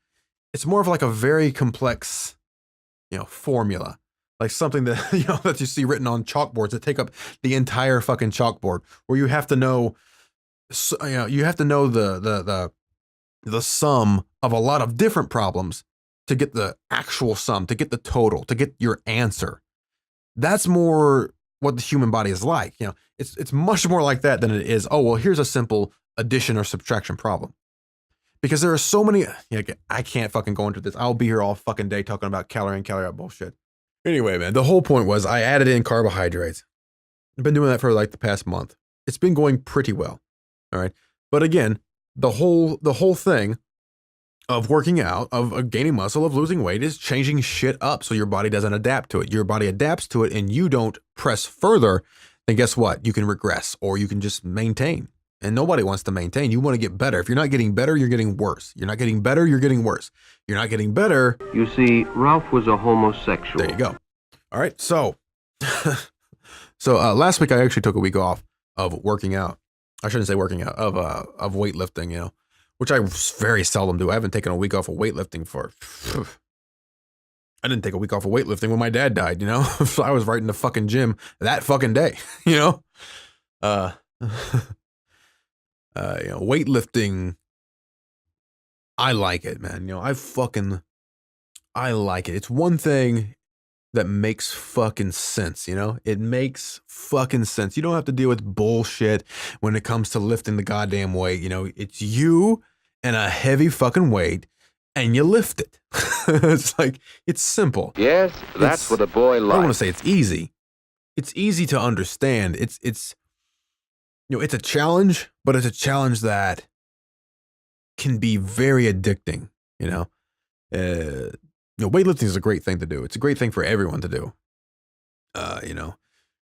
It's more of like a very complex, formula. Like something that, that you see written on chalkboards that take up the entire fucking chalkboard, where you have to know, the sum of a lot of different problems to get the actual sum, to get the total, to get your answer. That's more what the human body is like. It's much more like that than it is, oh, well, here's a simple addition or subtraction problem. Because there are so many, I can't fucking go into this. I'll be here all fucking day talking about calorie in, calorie out bullshit. Anyway, man, the whole point was I added in carbohydrates. I've been doing that for like the past month. It's been going pretty well. All right. But again, the whole thing of working out, of gaining muscle, of losing weight is changing shit up so your body doesn't adapt to it. Your body adapts to it and you don't press further, then guess what? You can regress or you can just maintain. And nobody wants to maintain. You want to get better. If you're not getting better, you're getting worse. You're not getting better, you're getting worse. You're not getting better. You see, Ralph was a homosexual. There you go. All right. So, last week I actually took a week off of working out. I shouldn't say working out, of weightlifting, you know, which I very seldom do. I haven't taken a week off of weightlifting I didn't take a week off of weightlifting when my dad died, you know? So I was right in the fucking gym that fucking day, you know? You know, weightlifting, I like it, man. You know, I like it. It's one thing that makes fucking sense, you know? It makes fucking sense. You don't have to deal with bullshit when it comes to lifting the goddamn weight, you know? It's you and a heavy fucking weight, and you lift it. It's like, it's simple. Yes, that's what a boy I don't likes. want to say it's easy. It's easy to understand. It's you know, it's a challenge, but it's a challenge that can be very addicting, you know? You know, weightlifting is a great thing to do. It's a great thing for everyone to do. You know,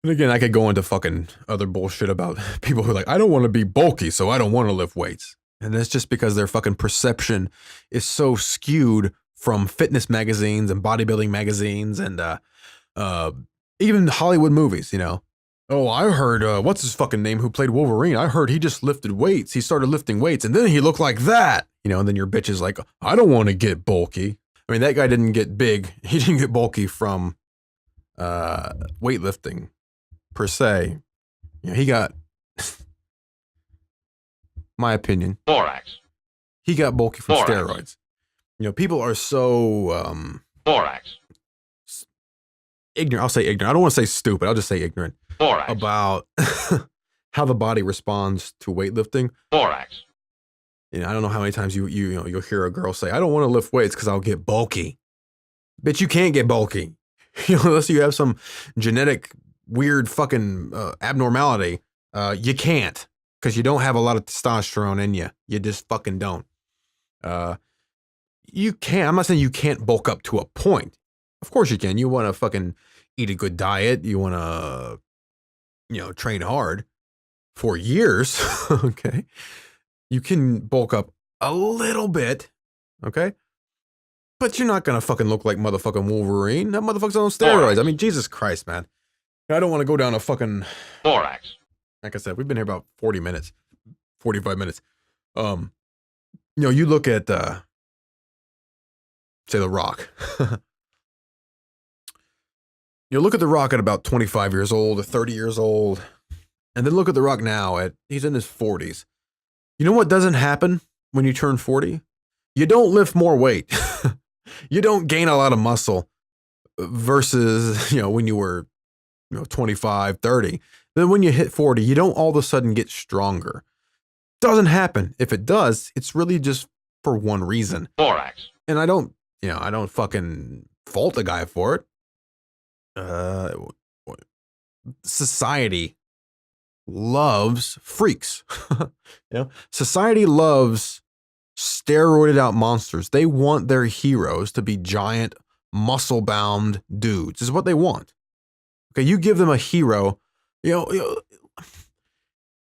and again, I could go into fucking other bullshit about people who are like, I don't want to be bulky, so I don't want to lift weights. And that's just because their fucking perception is so skewed from fitness magazines and bodybuilding magazines and even Hollywood movies, you know? Oh, I heard, what's his fucking name who played Wolverine? I heard he just lifted weights. He started lifting weights and then he looked like that. You know, and then your bitch is like, I don't want to get bulky. I mean, that guy didn't get big. He didn't get bulky from weightlifting per se. You know, he got, my opinion, Borax. he got bulky from Borax. steroids. You know, people are so Borax. ignorant. I'll say ignorant. I don't want to say stupid. I'll just say ignorant Borax. about how the body responds to weightlifting. Borax. You know, I don't know how many times you know you'll hear a girl say, "I don't want to lift weights because I'll get bulky." Bitch, you can't get bulky, you know, unless you have some genetic weird fucking abnormality. You can't because you don't have a lot of testosterone in you. You just fucking don't. You can't. I'm not saying you can't bulk up to a point. Of course you can. You want to fucking eat a good diet. You want to, you know, train hard for years. Okay. You can bulk up a little bit. Okay. But you're not going to fucking look like motherfucking Wolverine. That motherfucker's on steroids. I mean, Jesus Christ, man. I don't want to go down a fucking, Borax. like I said, we've been here about 40 minutes, 45 minutes. You know, you look at, say The Rock. You look at The Rock at about 25 years old or 30 years old, and then look at The Rock now he's in his 40s. You know what doesn't happen when you turn 40? You don't lift more weight. You don't gain a lot of muscle versus, you know, when you were, you know, 25, 30. Then when you hit 40, you don't all of a sudden get stronger. Doesn't happen. If it does, it's really just for one reason. Borax. And I don't fucking fault the guy for it. Society loves freaks. You know, society loves steroided out monsters. They want their heroes to be giant, muscle bound dudes. This is what they want. Okay, you give them a hero, you know,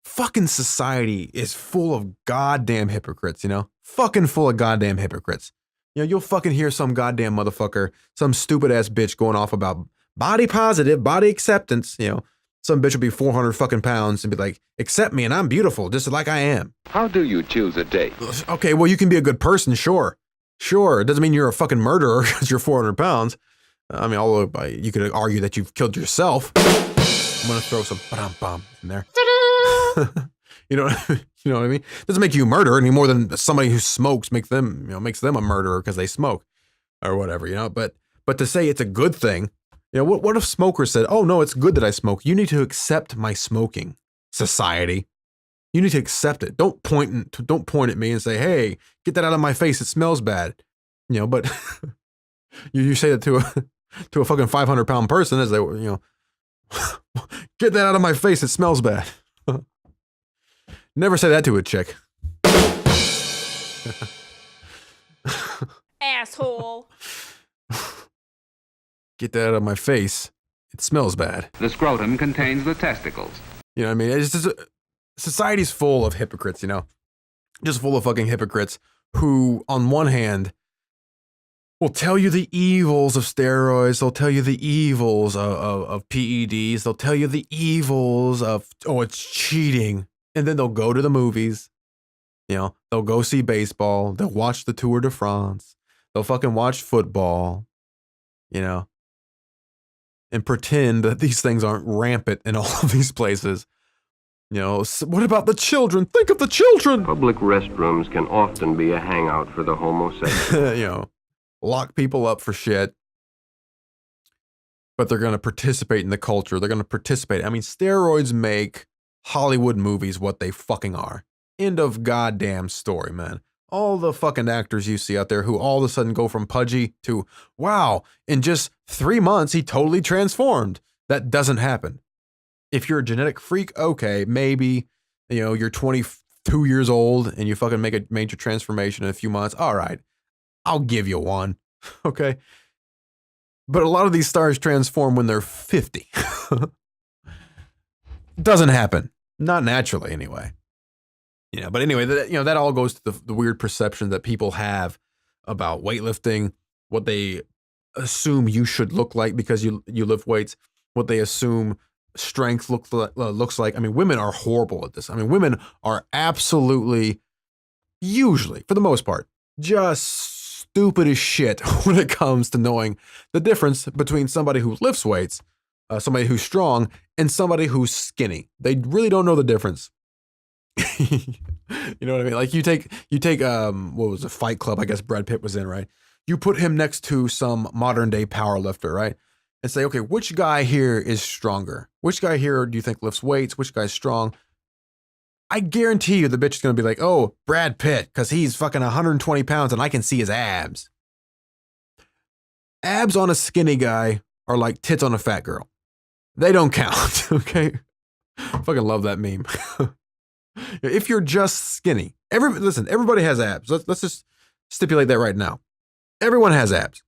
fucking society is full of goddamn hypocrites, you know? Fucking full of goddamn hypocrites. You know, you'll fucking hear some goddamn motherfucker, some stupid ass bitch going off about body positive, body acceptance, you know. Some bitch will be 400 fucking pounds and be like, accept me and I'm beautiful, just like I am. How do you choose a date? Okay, well, you can be a good person, sure. Sure, it doesn't mean you're a fucking murderer because you're 400 pounds. I mean, although you could argue that you've killed yourself. I'm going to throw some ba-dum-bum in there. You know what I mean? Doesn't make you a murderer any more than somebody who smokes makes them a murderer because they smoke or whatever, you know? But to say it's a good thing, you know, what if smokers said, oh no, it's good that I smoke. You need to accept my smoking, society. You need to accept it. Don't point at me and say, hey, get that out of my face. It smells bad. You know, but you say that to a fucking 500-pound person as they were, you know, get that out of my face. It smells bad. Never say that to a chick. Asshole. Get that out of my face. It smells bad. The scrotum contains the testicles. You know what I mean? It's just society's full of hypocrites, you know, just full of fucking hypocrites who, on one hand, will tell you the evils of steroids. They'll tell you the evils of PEDs. They'll tell you the evils of, oh, it's cheating. And then they'll go to the movies. You know, they'll go see baseball. They'll watch the Tour de France. They'll fucking watch football, you know, and pretend that these things aren't rampant in all of these places. You know, what about the children? Think of the children. Public restrooms can often be a hangout for the homosexual. You know, lock people up for shit. But they're going to participate in the culture. They're going to participate. I mean, steroids make Hollywood movies what they fucking are. End of goddamn story, man. All the fucking actors you see out there who all of a sudden go from pudgy to, wow, in just 3 months, he totally transformed. That doesn't happen. If you're a genetic freak, okay, maybe, you know, you're 22 years old and you fucking make a major transformation in a few months. All right, I'll give you one. Okay. But a lot of these stars transform when they're 50. Doesn't happen. Not naturally, anyway. You know, but anyway, that all goes to the weird perception that people have about weightlifting, what they assume you should look like because you lift weights, what they assume strength looks like. I mean, women are horrible at this. I mean, women are absolutely, usually, for the most part, just stupid as shit when it comes to knowing the difference between somebody who lifts weights, somebody who's strong, and somebody who's skinny. They really don't know the difference. You know what I mean? Like you take what was it, Fight Club, I guess Brad Pitt was in, right? You put him next to some modern day power lifter, right? And say, okay, which guy here is stronger? Which guy here do you think lifts weights? Which guy's strong? I guarantee you the bitch is going to be like, oh, Brad Pitt, because he's fucking 120 pounds and I can see his abs. Abs on a skinny guy are like tits on a fat girl. They don't count, okay? I fucking love that meme. If you're just skinny, everybody has abs. Let's just stipulate that right now. Everyone has abs.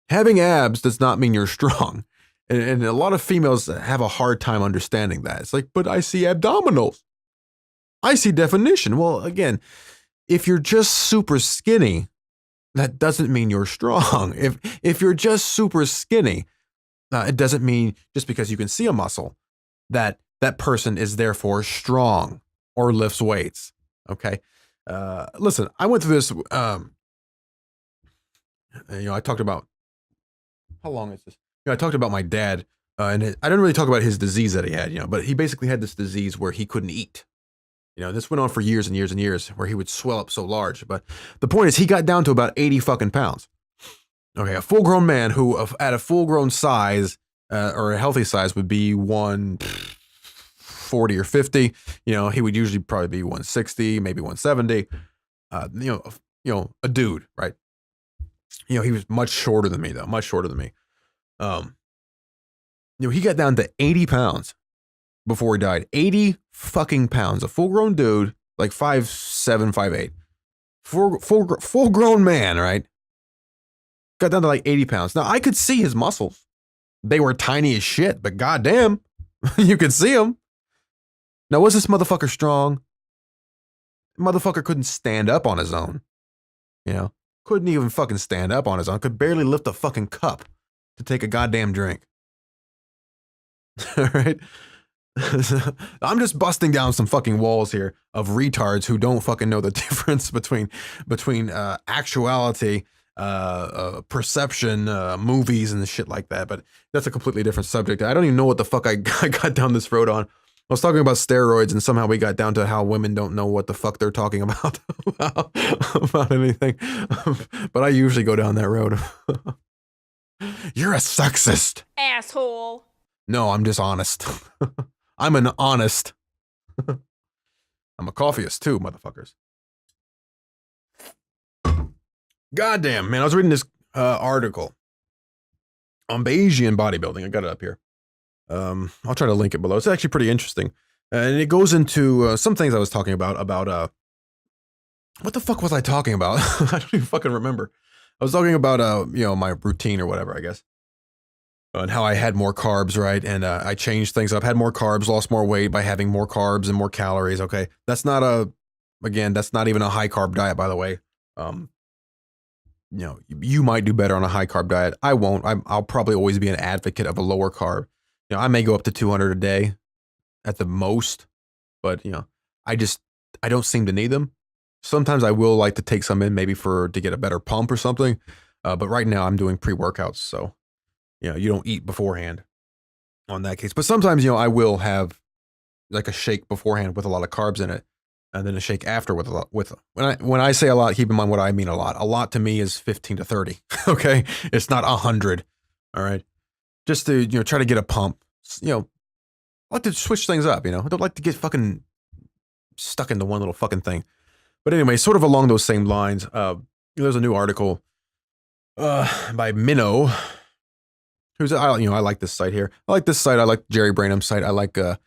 Having abs does not mean you're strong. And a lot of females have a hard time understanding that. It's like, but I see abdominals. I see definition. Well, again, if you're just super skinny, that doesn't mean you're strong. If you're just super skinny, it doesn't mean just because you can see a muscle that person is therefore strong or lifts weights. Okay. Listen, I went through this, I talked about, how long is this? I talked about my dad, and I didn't really talk about his disease that he had, but he basically had this disease where he couldn't eat. This went on for years and years and years, where he would swell up so large. But the point is, he got down to about 80 fucking pounds. Okay, a full-grown man who, at a full-grown size, or a healthy size, would be 140 or 50. He would usually probably be 160, maybe 170. A dude, right? He was much shorter than me, though, much shorter than me. He got down to 80 pounds before he died. 80 fucking pounds. A full-grown dude, like 5'7", 5'8". Full-grown man, right? Got down to like 80 pounds. Now, I could see his muscles. They were tiny as shit, but goddamn, you could see them. Now, was this motherfucker strong? Motherfucker couldn't stand up on his own. Couldn't even fucking stand up on his own. Could barely lift a fucking cup to take a goddamn drink. All right? I'm just busting down some fucking walls here of retards who don't fucking know the difference between actuality, perception, movies and the shit like that. But that's a completely different subject. I don't even know what the fuck I got down this road on. I was talking about steroids and somehow we got down to how women don't know what the fuck they're talking about about anything. But I usually go down that road. You're a sexist. Asshole. No, I'm just honest. I'm an honest. I'm a coffeeist too, motherfuckers. Goddamn, man. I was reading this article on Bayesian Bodybuilding. I got it up here. I'll try to link it below. It's actually pretty interesting. And it goes into some things I was talking about what the fuck was I talking about? I don't even fucking remember. I was talking about, my routine or whatever, I guess. and how I had more carbs, right? And I changed things up, had more carbs, lost more weight by having more carbs and more calories. Okay, that's not that's not even a high carb diet, by the way. You might do better on a high carb diet. I won't. I'll probably always be an advocate of a lower carb. I may go up to 200 a day at the most, but I don't seem to need them. Sometimes I will like to take some in, maybe to get a better pump or something. But right now I'm doing pre-workouts, so you don't eat beforehand on that case. But sometimes I will have like a shake beforehand with a lot of carbs in it, and then a shake after with a lot. When I say a lot, keep in mind what I mean a lot. A lot to me is 15 to 30. Okay, it's not 100. All right, just to try to get a pump. I like to switch things up. I don't like to get fucking stuck into one little fucking thing. But anyway, sort of along those same lines, there's a new article by Minnow. I like this site here. I like this site. I like Jerry Brainum's site. I like the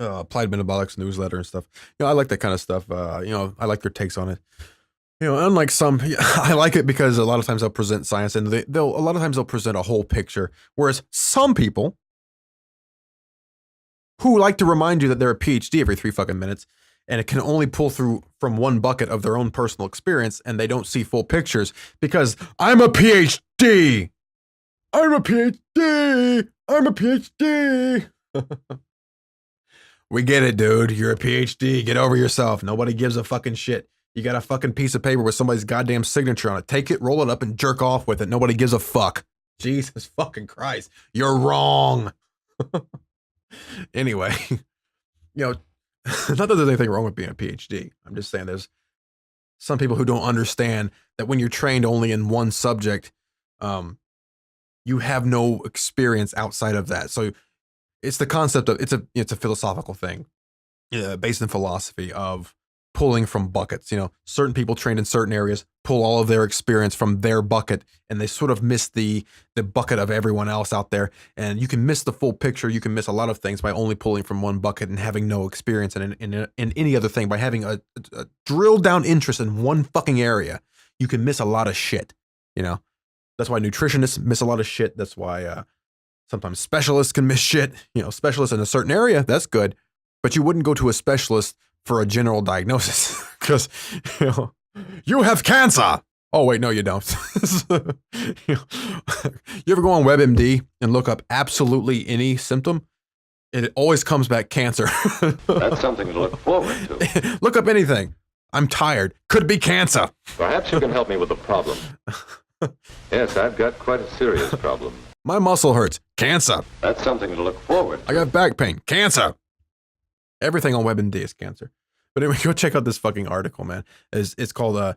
Applied Metabolics newsletter and stuff. I like that kind of stuff. I like their takes on it. Unlike some, I like it because a lot of times they'll present science and they'll present a whole picture. Whereas some people who like to remind you that they're a PhD every 3 fucking minutes, and it can only pull through from one bucket of their own personal experience, and they don't see full pictures because I'm a PhD. I'm a PhD. I'm a PhD. We get it, dude. You're a PhD. Get over yourself. Nobody gives a fucking shit. You got a fucking piece of paper with somebody's goddamn signature on it. Take it, roll it up, and jerk off with it. Nobody gives a fuck. Jesus fucking Christ. You're wrong. Anyway, not that there's anything wrong with being a PhD. I'm just saying there's some people who don't understand that when you're trained only in one subject, you have no experience outside of that. So it's the concept of it's a philosophical thing, based in philosophy of pulling from buckets. Certain people trained in certain areas pull all of their experience from their bucket, and they sort of miss the bucket of everyone else out there. And you can miss the full picture. You can miss a lot of things by only pulling from one bucket and having no experience in any other thing. By having a drilled down interest in one fucking area, you can miss a lot of shit. That's why nutritionists miss a lot of shit. That's why sometimes specialists can miss shit. Specialists in a certain area, that's good, but you wouldn't go to a specialist for a general diagnosis because you have cancer. Oh wait, no, you don't. You ever go on WebMD and look up absolutely any symptom? It always comes back cancer. That's something to look forward to. Look up anything. I'm tired. Could be cancer. Perhaps you can help me with the problem. Yes, I've got quite a serious problem. My muscle hurts. Cancer. That's something to look forward to. I got back pain. Cancer. Everything on WebMD is cancer. But anyway, go check out this fucking article, man. It's called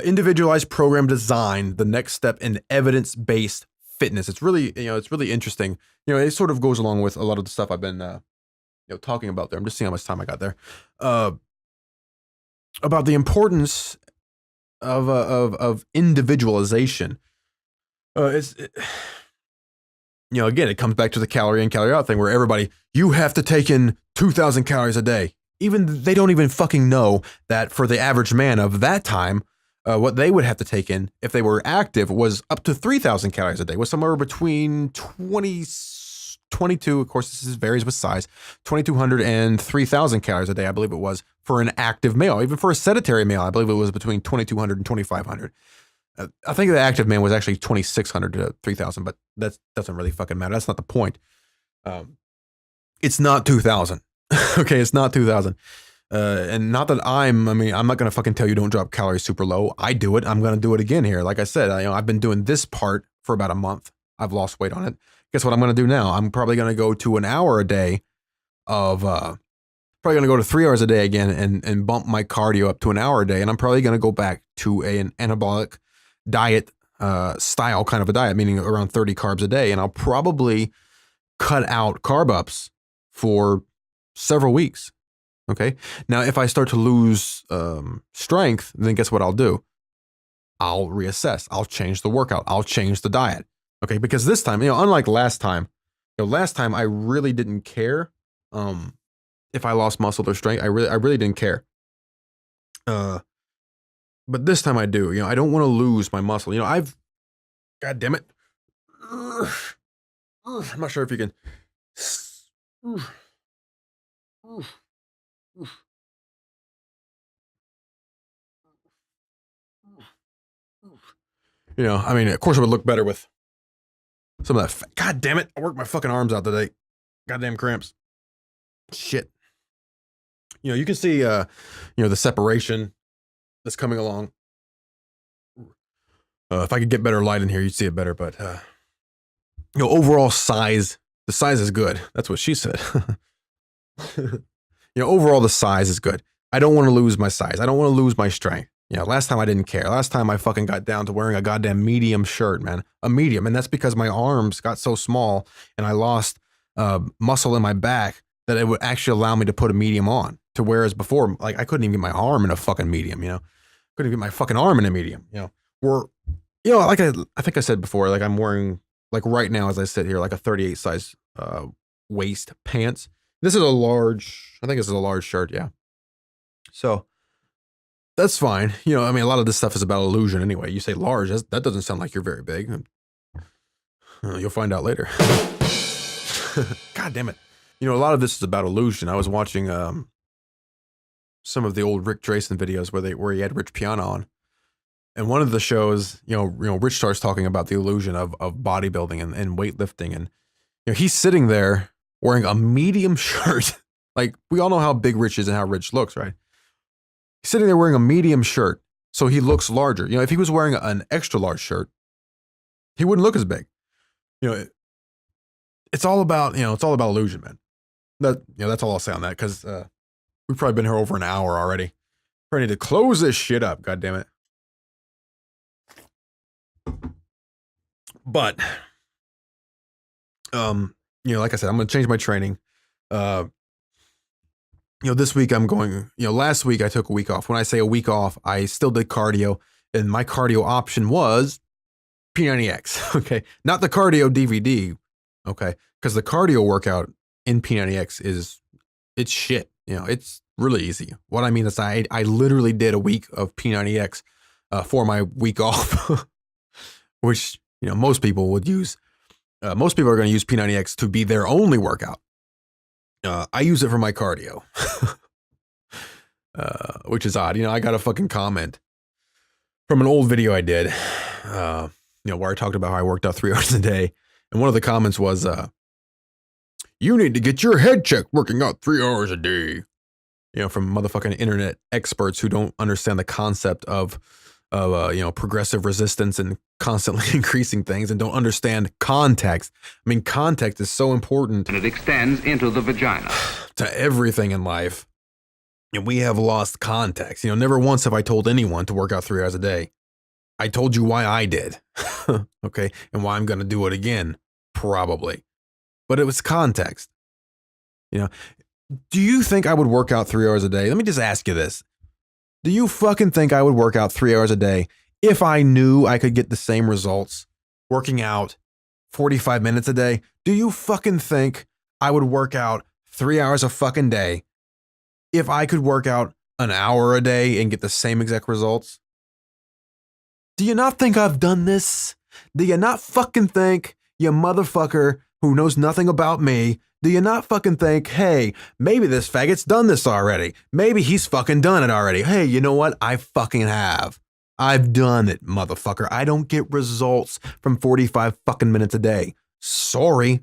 Individualized Program Design, the Next Step in Evidence-Based Fitness. It's really, it's really interesting. It sort of goes along with a lot of the stuff I've been, talking about there. I'm just seeing how much time I got there. About the importance of individualization. Again, it comes back to the calorie in, calorie out thing where you have to take in 2,000 calories a day. They don't even fucking know that for the average man of that time, what they would have to take in if they were active was up to 3,000 calories a day, was somewhere between 22, of course, this varies with size, 2,200 and 3,000 calories a day, I believe it was, for an active male. Even for a sedentary male, I believe it was between 2,200 and 2,500. I think the active man was actually 2,600 to 3,000, but that doesn't really fucking matter. That's not the point. It's not 2,000. Okay, it's not 2,000. And not that I'm not going to fucking tell you don't drop calories super low. I do it. I'm going to do it again here. Like I said, I've been doing this part for about a month. I've lost weight on it. Guess what I'm going to do now? I'm probably going to go to an hour a day of, probably going to go to 3 hours a day again and bump my cardio up to an hour a day. And I'm probably going to go back to an anabolic diet style kind of a diet, meaning around 30 carbs a day. And I'll probably cut out carb ups for several weeks. Okay. Now, if I start to lose strength, then guess what I'll do? I'll reassess. I'll change the workout. I'll change the diet. Okay. Because this time, unlike last time, last time I really didn't care if I lost muscle or strength. I really didn't care. But this time I do. I don't want to lose my muscle. God damn it. I'm not sure if you can. You know, I mean, of course it would look better with some of that. God damn it. I worked my fucking arms out today. Goddamn cramps. Shit. You know, you can see, you know, the separation that's coming along. If I could get better light in here, you'd see it better. But, you know, overall size, the size is good. That's what she said. You know, overall, the size is good. I don't want to lose my size. I don't want to lose my strength. You know, last time I didn't care. Last time I fucking got down to wearing a goddamn medium shirt, man. A medium. And that's because my arms got so small and I lost muscle in my back that it would actually allow me to put a medium on. To whereas before, like, I couldn't even get my arm in a fucking medium, you know? Couldn't even get my fucking arm in a medium, you know? Or, you know, like I think I said before, like I'm wearing, like right now as I sit here, like a 38 size waist pants. This is a large, I think this is a large shirt, yeah. So that's fine. You know, I mean, a lot of this stuff is about illusion anyway. You say large, that doesn't sound like you're very big. You'll find out later. God damn it. You know, a lot of this is about illusion. I was watching some of the old Rick Drayson videos where he had Rich Piana on. And one of the shows, you know, Rich starts talking about the illusion of bodybuilding and weightlifting. And, you know, he's sitting there wearing a medium shirt. Like, we all know how big Rich is and how Rich looks, right? He's sitting there wearing a medium shirt, so he looks larger. You know, if he was wearing an extra large shirt, he wouldn't look as big. You know, it's all about, you know, it's all about illusion, man. That, you know, that's all I'll say on that, because we've probably been here over an hour already. Probably need to close this shit up, god damn it. But, you know, like I said, I'm going to change my training. You know, this week I'm going, you know, last week I took a week off. When I say a week off, I still did cardio, and my cardio option was P90X, okay? Not the cardio DVD, okay? Because the cardio workout in P90X it's shit, you know, it's really easy. What I mean is I literally did a week of P90X for my week off, which, you know, most people would use. Most people are going to use P90X to be their only workout. I use it for my cardio, which is odd. You know, I got a fucking comment from an old video I did, you know, where I talked about how I worked out 3 hours a day. And one of the comments was, you need to get your head checked working out 3 hours a day. You know, from motherfucking internet experts who don't understand the concept of you know, progressive resistance and constantly increasing things, and don't understand context. I mean, context is so important. And it extends into the vagina. To everything in life. And we have lost context. You know, never once have I told anyone to work out 3 hours a day. I told you why I did. Okay. And why I'm going to do it again. Probably. But it was context. You know, do you think I would work out 3 hours a day? Let me just ask you this. Do you fucking think I would work out 3 hours a day if I knew I could get the same results working out 45 minutes a day? Do you fucking think I would work out 3 hours a fucking day if I could work out an hour a day and get the same exact results? Do you not think I've done this? Do you not fucking think, you motherfucker who knows nothing about me, do you not fucking think, hey, maybe this faggot's done this already. Maybe he's fucking done it already. Hey, you know what? I fucking have. I've done it, motherfucker. I don't get results from 45 fucking minutes a day. Sorry.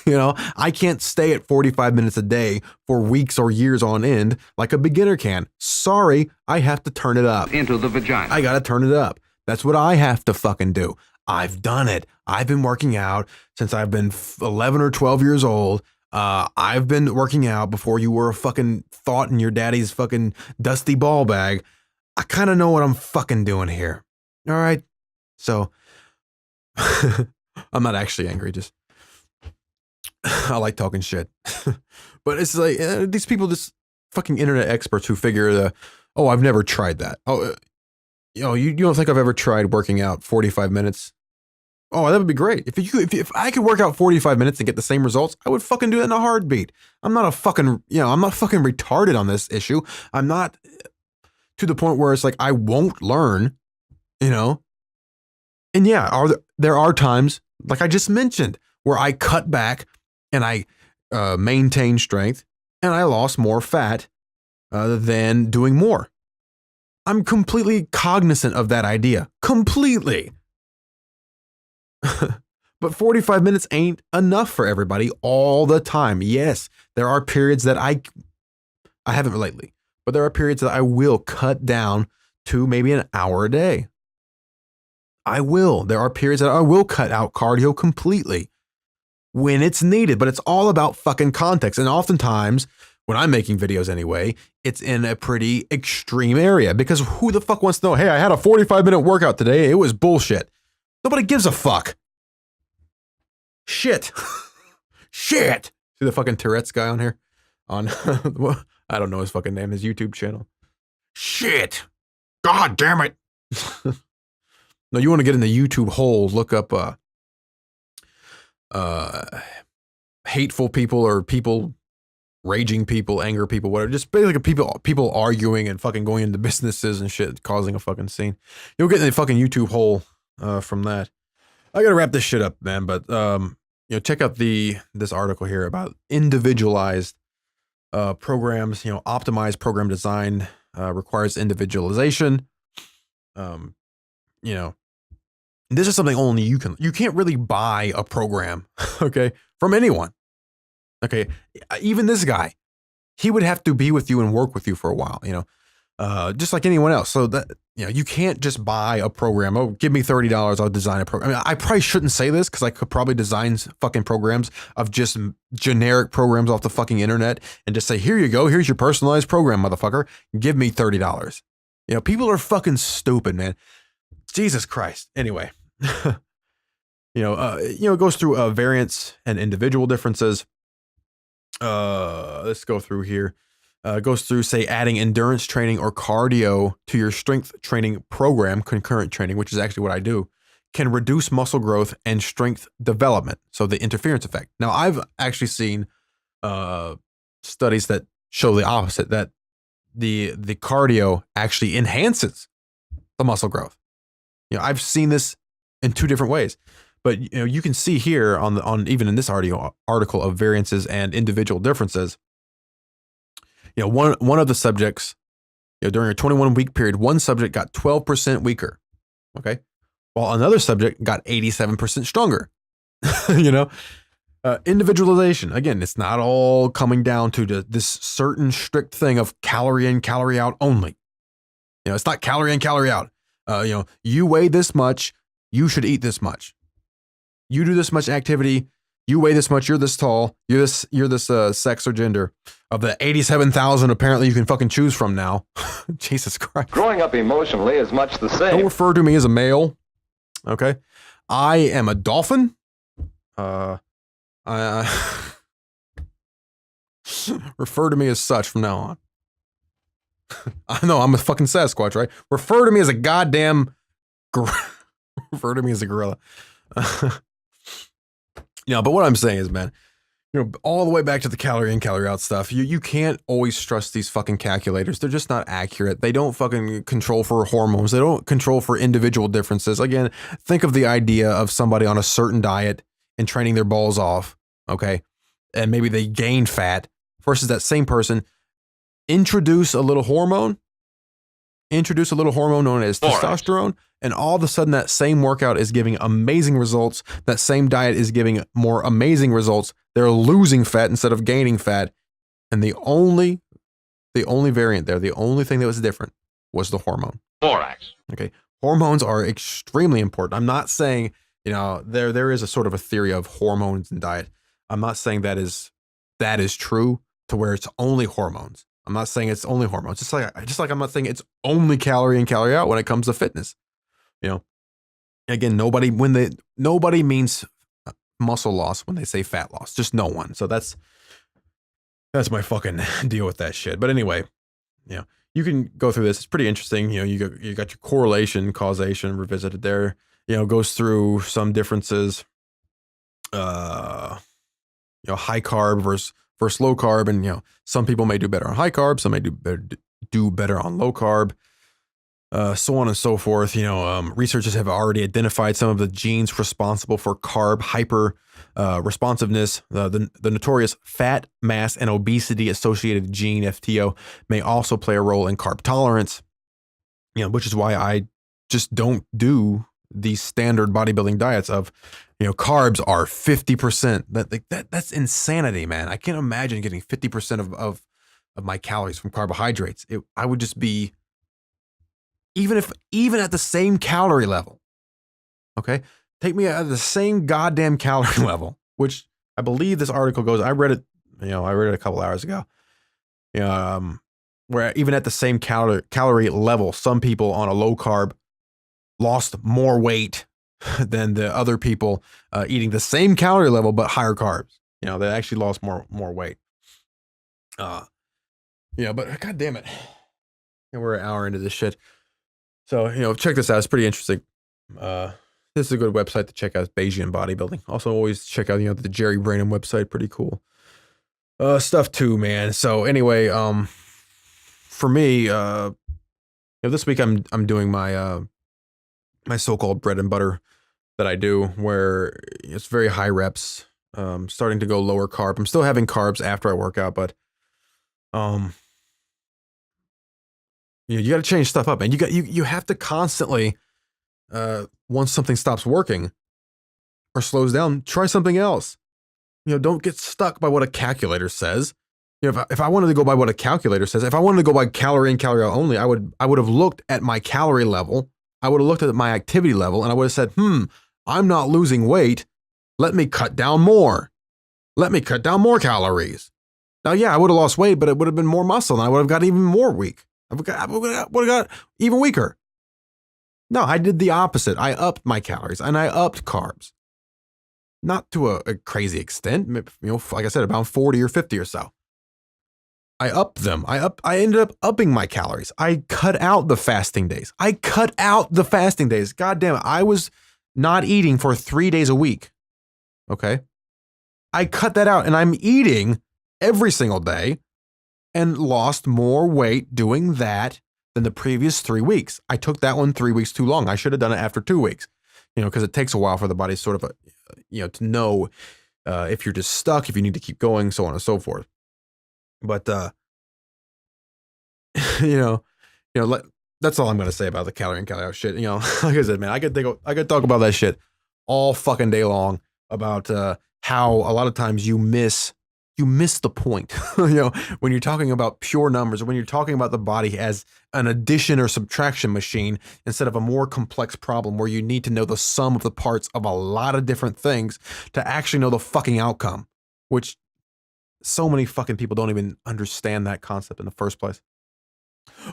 You know, I can't stay at 45 minutes a day for weeks or years on end like a beginner can. Sorry, I have to turn it up. Into the vagina. I gotta turn it up. That's what I have to fucking do. I've done it. I've been working out since I've been 11 or 12 years old. I've been working out before you were a fucking thought in your daddy's fucking dusty ball bag. I kind of know what I'm fucking doing here. All right. So I'm not actually angry. Just I like talking shit. But it's like these people, just fucking internet experts who figure oh, I've never tried that. Oh, you know, you don't think I've ever tried working out 45 minutes? Oh, that would be great. If I could work out 45 minutes and get the same results, I would fucking do it in a heartbeat. I'm not fucking retarded on this issue. I'm not to the point where it's like I won't learn, you know. And yeah, there are times, like I just mentioned, where I cut back and I maintained strength and I lost more fat than doing more. I'm completely cognizant of that idea. Completely. But 45 minutes ain't enough for everybody all the time. Yes, there are periods that I haven't lately, but there are periods that I will cut down to maybe an hour a day. I will. There are periods that I will cut out cardio completely when it's needed, but it's all about fucking context. And oftentimes, when I'm making videos anyway, it's in a pretty extreme area because who the fuck wants to know, hey, I had a 45-minute workout today. It was bullshit. Nobody gives a fuck. Shit. Shit. See the fucking Tourette's guy on here? On, I don't know his fucking name, his YouTube channel. Shit. God damn it. No, you want to get in the YouTube hole, look up hateful people or people, raging people, anger people, whatever. Just basically people arguing and fucking going into businesses and shit, causing a fucking scene. You'll get in the fucking YouTube hole from that. I gotta wrap this shit up, man. But check out this article here about individualized programs. Optimized program design requires individualization. This is something only you can't really buy a program, okay, from anyone. Okay, even this guy, he would have to be with you and work with you for a while, just like anyone else. So that, you can't just buy a program. Oh, give me $30, I'll design a program. I mean, I probably shouldn't say this because I could probably design fucking programs of just generic programs off the fucking internet and just say, here you go, here's your personalized program, motherfucker. Give me $30. People are fucking stupid, man. Jesus Christ. Anyway, it goes through variance and individual differences. Let's go through here. Goes through, say, adding endurance training or cardio to your strength training program, concurrent training, which is actually what I do, can reduce muscle growth and strength development. So the interference effect. Now, I've actually seen studies that show the opposite, that the cardio actually enhances the muscle growth. I've seen this in two different ways. But you can see here on even in this article of variances and individual differences. One of the subjects, during a 21-week period, one subject got 12% weaker, okay, while another subject got 87% stronger. Individualization. Again, it's not all coming down to this certain strict thing of calorie in, calorie out only. It's not calorie in, calorie out. You weigh this much, you should eat this much. You do this much activity, you weigh this much, you're this tall, you're this sex or gender. Of the 87,000 apparently you can fucking choose from now. Jesus Christ. Growing up emotionally is much the same. Don't refer to me as a male. Okay. I am a dolphin. Refer to me as such from now on. I know I'm a fucking Sasquatch, right? Refer to me as a goddamn refer to me as a gorilla. But what I'm saying is, man, all the way back to the calorie in, calorie out stuff, you can't always trust these fucking calculators. They're just not accurate. They don't fucking control for hormones. They don't control for individual differences. Again, think of the idea of somebody on a certain diet and training their balls off, okay? And maybe they gain fat versus that same person introduce a little hormone known as testosterone, and all of a sudden that same workout is giving amazing results. That same diet is giving more amazing results. They're losing fat instead of gaining fat. And the only variant there, the only thing that was different was the hormone. Borax. Okay. Hormones are extremely important. I'm not saying, there is a sort of a theory of hormones and diet. I'm not saying that is true to where it's only hormones. I'm not saying it's only hormones. Just like I'm not saying it's only calorie in, calorie out when it comes to fitness. Again, nobody means muscle loss when they say fat loss. Just no one. So that's my fucking deal with that shit. But anyway, you can go through this. It's pretty interesting. You got your correlation, causation revisited there. Goes through some differences. High carb versus low carb, and some people may do better on high carb, some may do better on low carb. so on and so forth. Researchers have already identified some of the genes responsible for carb hyper responsiveness. The notorious fat mass and obesity associated gene FTO may also play a role in carb tolerance. Which is why I just don't do these standard bodybuilding diets of, carbs are 50%. That's insanity, man. I can't imagine getting 50% of my calories from carbohydrates. I would just be, even at the same calorie level, okay? Take me at the same goddamn calorie level, which I believe this article goes, I read it a couple hours ago. Where even at the same calorie level, some people on a low carb lost more weight than the other people eating the same calorie level but higher carbs. They actually lost more weight. But god damn it, we're an hour into this shit. So check this out. It's pretty interesting. This is a good website to check out. Bayesian Bodybuilding. Also, always check out the Jerry Brainum website. Pretty cool stuff too, man. So anyway, for me, this week I'm doing my my so-called bread and butter that I do, where it's very high reps, starting to go lower carb. I'm still having carbs after I work out, but you got to change stuff up, and you have to constantly, once something stops working or slows down, try something else. Don't get stuck by what a calculator says. If I wanted to go by what a calculator says, if I wanted to go by calorie in, calorie out only, I would have looked at my calorie level. I would have looked at my activity level, and I would have said, I'm not losing weight. Let me cut down more. Let me cut down more calories. Now, yeah, I would have lost weight, but it would have been more muscle, and I would have got even more weak. I would have got even weaker. No, I did the opposite. I upped my calories, and I upped carbs. Not to a crazy extent, like I said, about 40 or 50 or so. I upped them. I ended up upping my calories. I cut out the fasting days. God damn it. I was not eating for 3 days a week. Okay. I cut that out, and I'm eating every single day and lost more weight doing that than the previous 3 weeks. I took that one 3 weeks too long. I should have done it after 2 weeks, because it takes a while for the body sort of, to know if you're just stuck, if you need to keep going, so on and so forth. But, that's all I'm going to say about the calorie in, calorie out shit. Like I said, man, I could talk about that shit all fucking day long about how a lot of times you miss the point. When you're talking about pure numbers, or when you're talking about the body as an addition or subtraction machine instead of a more complex problem where you need to know the sum of the parts of a lot of different things to actually know the fucking outcome, which so many fucking people don't even understand that concept in the first place.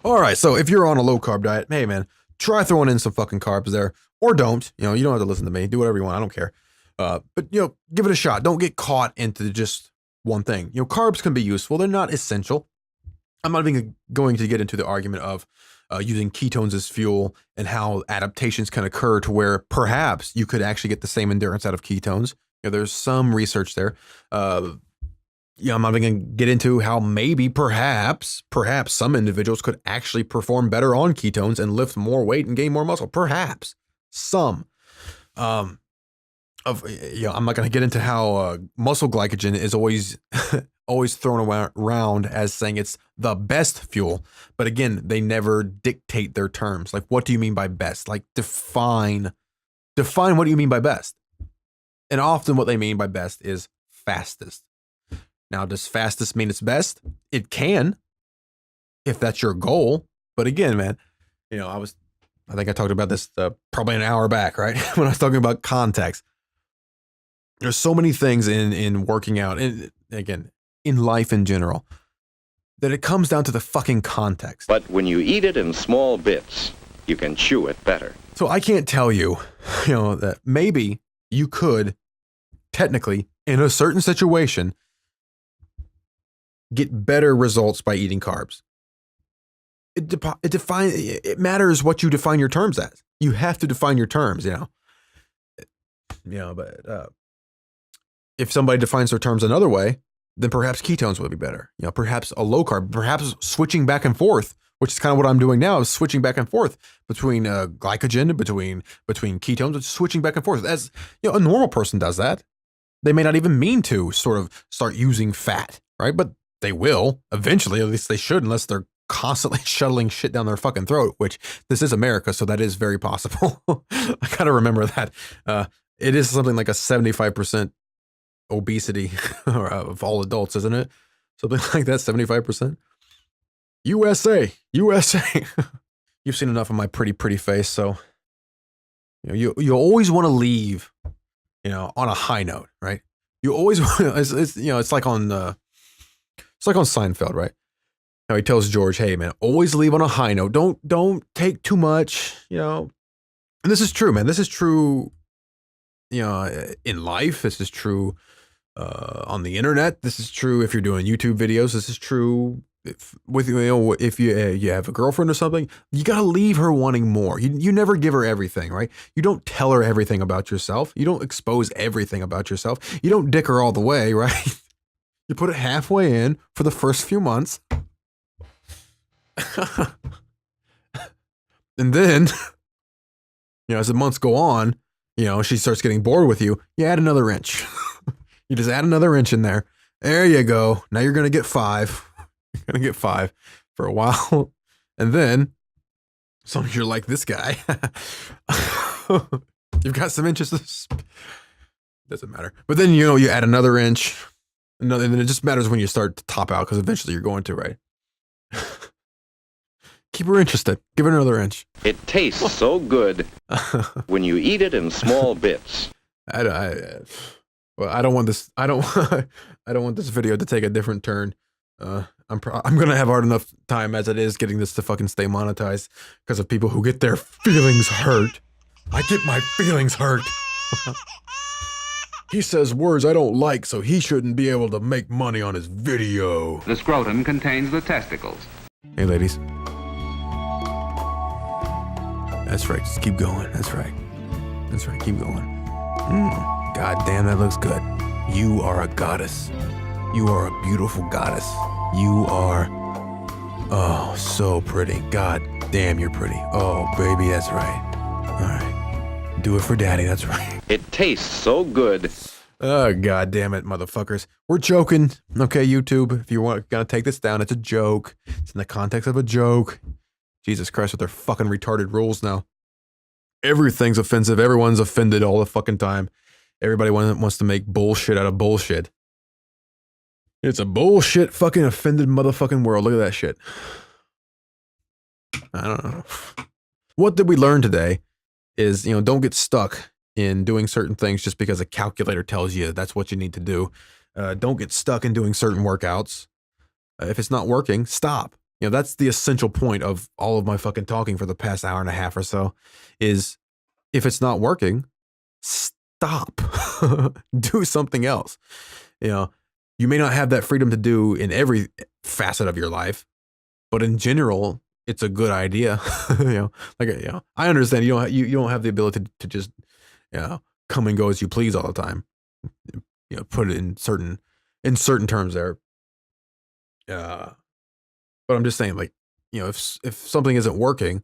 All right, so if you're on a low carb diet, hey man, try throwing in some fucking carbs there, or don't. You don't have to listen to me. Do whatever you want. I don't care. But give it a shot. Don't get caught into just one thing. Carbs can be useful. They're not essential. I'm not even going to get into the argument of using ketones as fuel and how adaptations can occur to where perhaps you could actually get the same endurance out of ketones. There's some research there. I'm not even going to get into how maybe perhaps some individuals could actually perform better on ketones and lift more weight and gain more muscle. Perhaps some. I'm not going to get into how muscle glycogen is always thrown around as saying it's the best fuel. But again, they never dictate their terms. Like, what do you mean by best? Like, define what you mean by best. And often what they mean by best is fastest. Now, does fastest mean it's best? It can, if that's your goal. But again, man, I think I talked about this probably an hour back, right? When I was talking about context. There's so many things in working out, and again, in life in general, that it comes down to the fucking context. But when you eat it in small bits, you can chew it better. So I can't tell you, that maybe you could technically, in a certain situation, get better results by eating carbs. It matters what you define your terms as. You have to define your terms, but if somebody defines their terms another way, then perhaps ketones would be better. Perhaps a low carb, perhaps switching back and forth which is kind of what I'm doing now, is switching back and forth between glycogen, between ketones, switching back and forth. As you know, a normal person does that. They may not even mean to sort of start using fat, right? But they will eventually, at least they should, unless they're constantly shuttling shit down their fucking throat, which this is America, so that is very possible. I gotta remember that. It is something like a 75% obesity of all adults, isn't it? Something like that, 75%. USA. You've seen enough of my pretty face, so you always want to leave, on a high note, right? You always want to, it's like on Seinfeld, right? How he tells George, hey man, always leave on a high note. Don't take too much, And this is true, man. This is true, in life. This is true on the internet. This is true if you're doing YouTube videos. This is true if you have a girlfriend or something. You gotta leave her wanting more. You never give her everything, right? You don't tell her everything about yourself. You don't expose everything about yourself. You don't dick her all the way, right? You put it halfway in for the first few months. And then, as the months go on, she starts getting bored with you. You add another inch. You just add another inch in there. There you go. Now you're going to get 5. You're going to get 5 for a while. And then, as long as you're like this guy, you've got some inches. Doesn't matter. But then, you add another inch. And then it just matters when you start to top out, because eventually you're going to, right? Keep her interested. Give her another inch. It tastes so good when you eat it in small bits. I don't want this. I don't want this video to take a different turn. I'm gonna have hard enough time as it is getting this to fucking stay monetized because of people who get their feelings hurt. I get my feelings hurt. He says words I don't like, so he shouldn't be able to make money on his video. The scrotum contains the testicles. Hey, ladies. That's right. Just keep going. That's right. Keep going. God damn, that looks good. You are a goddess. You are a beautiful goddess. You are, so pretty. God damn, you're pretty. Oh, baby, that's right. All right. Do it for daddy. That's right. It tastes so good. Oh, God damn it, motherfuckers. We're joking. Okay, YouTube, if you want to take this down, it's a joke. It's in the context of a joke. Jesus Christ, with their fucking retarded rules now. Everything's offensive. Everyone's offended all the fucking time. Everybody wants to make bullshit out of bullshit. It's a bullshit fucking offended motherfucking world. Look at that shit. I don't know. What did we learn today is, don't get stuck in doing certain things just because a calculator tells you that's what you need to do. Don't get stuck in doing certain workouts. If it's not working, stop. That's the essential point of all of my fucking talking for the past hour and a half or so, is if it's not working, stop. Do something else. You may not have that freedom to do in every facet of your life, but in general, it's a good idea. I understand you don't have the ability to just, come and go as you please all the time. Put it in certain terms there. But I'm just saying, if something isn't working,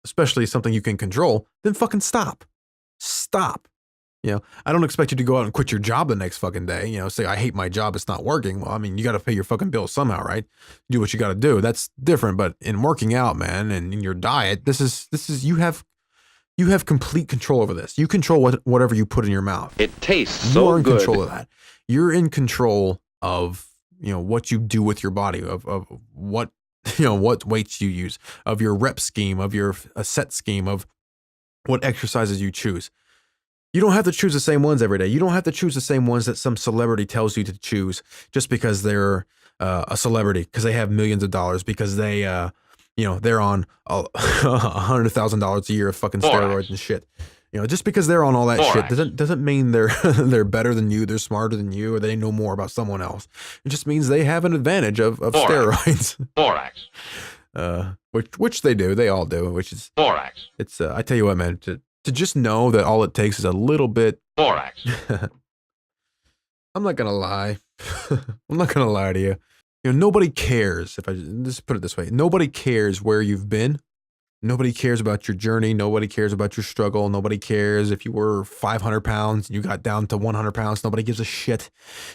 especially something you can control, then fucking stop. Stop. I don't expect you to go out and quit your job the next fucking day. Say, I hate my job, it's not working. Well, I mean, you got to pay your fucking bills somehow, right? Do what you got to do. That's different. But in working out, man, and in your diet, this is you have complete control over this. You control whatever you put in your mouth. It tastes so good. You're in control of that. You're in control of what you do with your body, of what, what weights you use, of your rep scheme, of your set scheme, of what exercises you choose. You don't have to choose the same ones every day. You don't have to choose the same ones that some celebrity tells you to choose just because they're a celebrity, because they have millions of dollars, because they, they're on $100,000 a year of fucking steroids and shit. Just because they're on all that shit doesn't mean they're better than you, they're smarter than you, or they know more about someone else. It just means they have an advantage of steroids. Borax. Which they do, they all do. Which is Borax. It's I tell you what, man, to just know that all it takes is a little bit. Borax. I'm not gonna lie. I'm not gonna lie to you. You know, nobody cares. If I just put it this way, nobody cares where you've been. Nobody cares about your journey. Nobody cares about your struggle. Nobody cares if you were 500 pounds and you got down to 100 pounds. Nobody gives a shit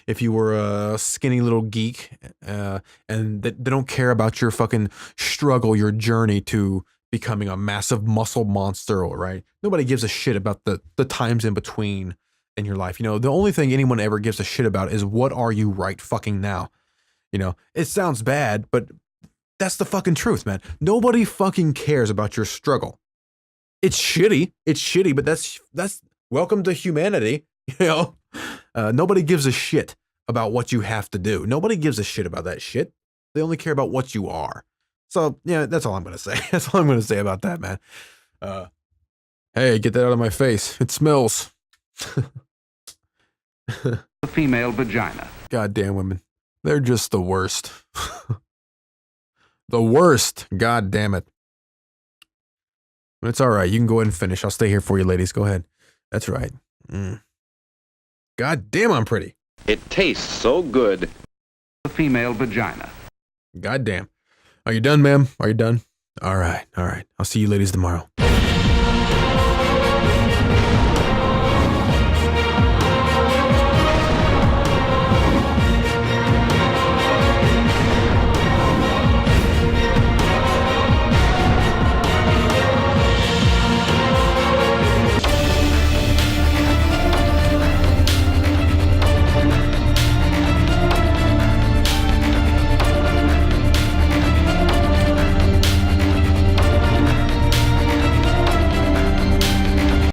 if you were a skinny little geek. And they don't care about your fucking struggle, your journey to becoming a massive muscle monster, right? Nobody gives a shit about the times in between in your life. You know, the only thing anyone ever gives a shit about is what are you right fucking now? You know, it sounds bad, but that's the fucking truth, man. Nobody fucking cares about your struggle. It's shitty. It's shitty, but that's welcome to humanity. You know, nobody gives a shit about what you have to do. Nobody gives a shit about that shit. They only care about what you are. So yeah, that's all I'm gonna say. That's all I'm gonna say about that, man. Hey, get that out of my face. It smells. The female vagina. Goddamn women. They're just the worst. The worst. God damn it. It's all right. You can go ahead and finish. I'll stay here for you, ladies. Go ahead. That's right. God damn, I'm pretty. It tastes so good. The female vagina. God damn. Are you done, ma'am? Are you done? All right. All right. I'll see you ladies tomorrow.